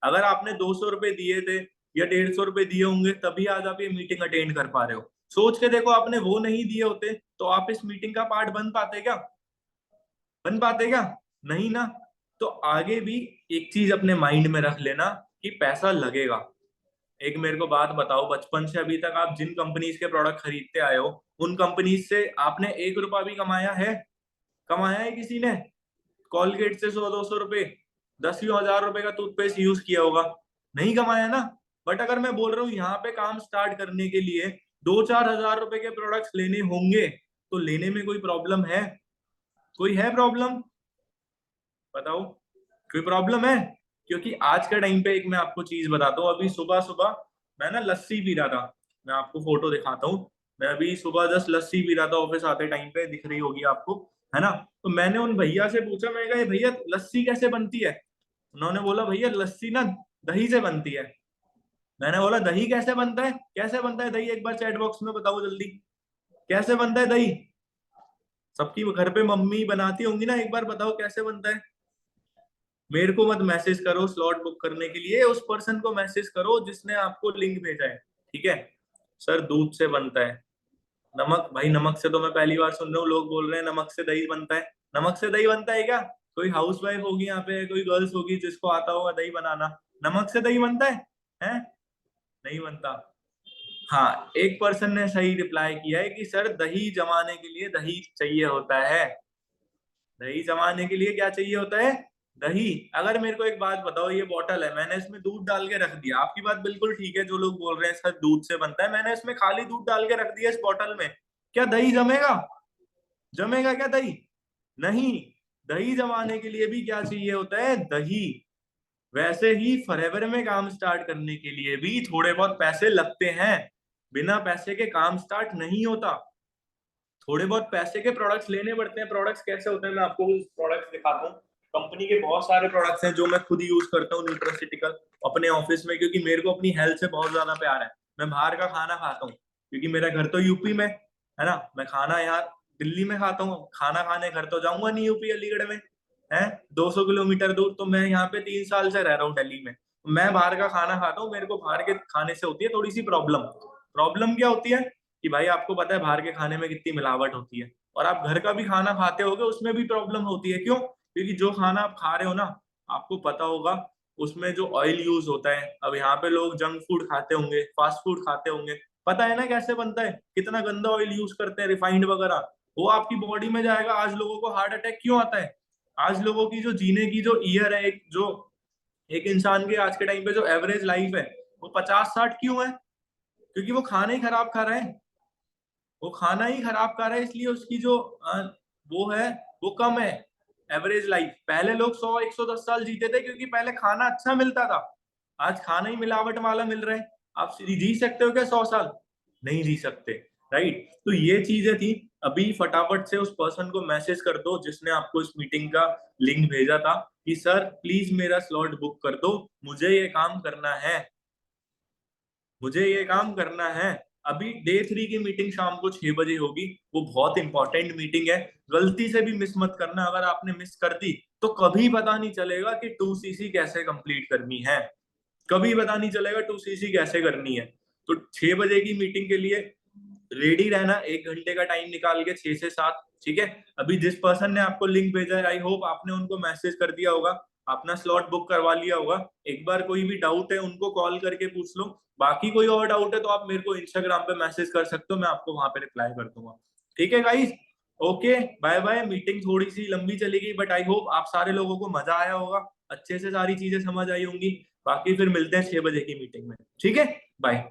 अगर आपने 200 रुपए दिए थे या 150 रुपए दिए होंगे, तभी आज आप ये मीटिंग अटेंड कर पा रहे हो। सोच के देखो, आपने वो नहीं दिए होते तो आप इस मीटिंग का पार्ट बन पाते क्या? बन पाते क्या? नहीं ना। तो आगे भी एक चीज अपने माइंड में रख लेना कि पैसा लगेगा। एक मेरे को बात बताओ, बचपन से अभी तक आप जिन कंपनीज के प्रोडक्ट खरीदते आए हो, उन कंपनीज से आपने 1 रुपया भी कमाया है? कमाया है किसी ने? कॉलगेट से 100-200 रुपए, 10,000 रुपए का टूथपेस्ट यूज किया होगा? नहीं कमाया ना। बट अगर मैं बोल रहा हूँ यहाँ पे काम स्टार्ट करने के लिए 2-4 हजार रुपए के प्रोडक्ट्स लेने होंगे, तो लेने में कोई प्रॉब्लम है? कोई है प्रॉब्लम? बताओ, कोई प्रॉब्लम है? क्योंकि आज के टाइम पे एक मैं आपको चीज बताता हूँ। अभी सुबह सुबह मैं ना लस्सी पी रहा था, मैं आपको फोटो दिखाता हूँ। मैं अभी सुबह जस्ट लस्सी पी रहा था, ऑफिस आते टाइम पे, दिख रही होगी आपको, है ना? तो मैंने उन भैया से पूछा, मैं कहा भैया लस्सी कैसे बनती है? उन्होंने बोला भैया लस्सी ना दही से बनती है। मैंने बोला दही कैसे बनता है? कैसे बनता है दही? एक बार चैट बॉक्स में बताओ जल्दी, कैसे बनता है दही? सबकी घर पे मम्मी बनाती होंगी ना, एक बार बताओ कैसे बनता है। मेरे को मत मैसेज करो स्लॉट बुक करने के लिए, उस पर्सन को मैसेज करो जिसने आपको लिंक भेजा है, ठीक है? सर दूध से बनता है। नमक? भाई नमक से तो मैं पहली बार सुन रहा हूँ, लोग बोल रहे हैं नमक से दही बनता है। नमक से दही बनता है क्या? कोई हाउसवाइफ होगी यहाँ पे, कोई गर्ल्स होगी जिसको आता होगा दही बनाना। नमक से दही बनता है? नहीं बनता। हाँ, एक पर्सन ने सही रिप्लाई किया है कि सर दही जमाने के लिए दही चाहिए होता है। दही जमाने के लिए क्या चाहिए होता है? दही, अगर मेरे को एक बात बताओ, ये बॉटल है, मैंने इसमें दूध डाल के रख दिया, आपकी बात बिल्कुल ठीक है, जो लोग बोल रहे हैं इसका दूध से बनता है, मैंने इसमें खाली दूध डाल के रख दिया इस बॉटल में, क्या दही जमेगा? जमेगा क्या दही? नहीं। दही जमाने के लिए भी क्या चाहिए होता है? दही। वैसे ही फॉरएवर में काम स्टार्ट करने के लिए भी थोड़े बहुत पैसे लगते हैं, बिना पैसे के काम स्टार्ट नहीं होता, थोड़े बहुत पैसे के प्रोडक्ट्स लेने पड़ते हैं। प्रोडक्ट्स कैसे होते हैं, मैं आपको प्रोडक्ट्स दिखाता हूँ। कंपनी के बहुत सारे प्रोडक्ट्स हैं जो मैं खुद यूज करता हूँ न्यूट्रास्यूटिकल अपने ऑफिस में, क्योंकि मेरे को अपनी हेल्थ से बहुत ज्यादा प्यार है। मैं बाहर का खाना खाता हूँ क्योंकि मेरा घर तो यूपी में है ना, मैं खाना यहाँ दिल्ली में खाता हूँ, खाना खाने घर तो जाऊंगा नहीं यूपी अलीगढ़ में है, 200 किलोमीटर दूर। तो मैं यहाँ पे 3 साल से रह रहा हूँ दिल्ली में, मैं बाहर का खाना खाता हूँ, मेरे को बाहर के खाने से होती है थोड़ी सी प्रॉब्लम। प्रॉब्लम क्या होती है कि भाई आपको पता है बाहर के खाने में कितनी मिलावट होती है, और आप घर का भी खाना खाते होगे उसमें भी प्रॉब्लम होती है। क्यों? क्योंकि जो खाना आप खा रहे हो ना, आपको पता होगा उसमें जो ऑयल यूज होता है, अब यहाँ पे लोग जंक फूड खाते होंगे, फास्ट फूड खाते होंगे, पता है ना कैसे बनता है, कितना गंदा ऑयल यूज करते हैं, रिफाइंड वगैरह, वो आपकी बॉडी में जाएगा। आज लोगों को हार्ट अटैक क्यों आता है? आज लोगों की जो जीने की जो ईयर है, एक इंसान के आज के टाइम पे जो एवरेज लाइफ है वो 50-60 क्यों है? क्योंकि वो खाना ही खराब खा रहा है, वो खाना ही खराब कर रहा है, इसलिए उसकी जो वो है वो कम है एवरेज लाइफ। पहले लोग 100-110 साल जीते थे क्योंकि पहले खाना अच्छा मिलता था, आज खाना ही मिलावट वाला मिल रहा है। आप जी सकते हो क्या 100 साल? नहीं जी सकते, राइट? तो ये चीजें थी। अभी फटाफट से उस पर्सन को मैसेज कर दो जिसने आपको इस मीटिंग का लिंक भेजा था कि सर प्लीज मेरा स्लॉट बुक कर दो, मुझे ये काम करना है, मुझे ये काम करना है। अभी डे 3 की मीटिंग शाम को 6 बजे होगी, वो बहुत इंपॉर्टेंट मीटिंग है, गलती से भी मिस मत करना। अगर आपने मिस कर दी तो कभी पता नहीं चलेगा कि 2cc कैसे कंप्लीट करनी है, कभी पता नहीं चलेगा 2cc कैसे करनी है। तो 6 बजे की मीटिंग के लिए रेडी रहना, 1 घंटे का टाइम निकाल के 6 से 7, ठीक है? अभी जिस पर्सन ने आपको लिंक भेजा है, आई होप आपने उनको मैसेज कर दिया होगा, अपना स्लॉट बुक करवा लिया होगा। एक बार कोई भी डाउट है उनको कॉल करके पूछ लो, बाकी कोई और डाउट है तो आप मेरे को इंस्टाग्राम पे मैसेज कर सकते हो, मैं आपको वहां पे रिप्लाई कर दूंगा। ठीक है guys, okay bye bye. Meeting थोड़ी सी लंबी चली गई बट आई होप आप सारे लोगों को मजा आया होगा, अच्छे से सारी चीजें समझ आई होंगी। बाकी फिर मिलते हैं 6 बजे की मीटिंग में, ठीक है? बाय।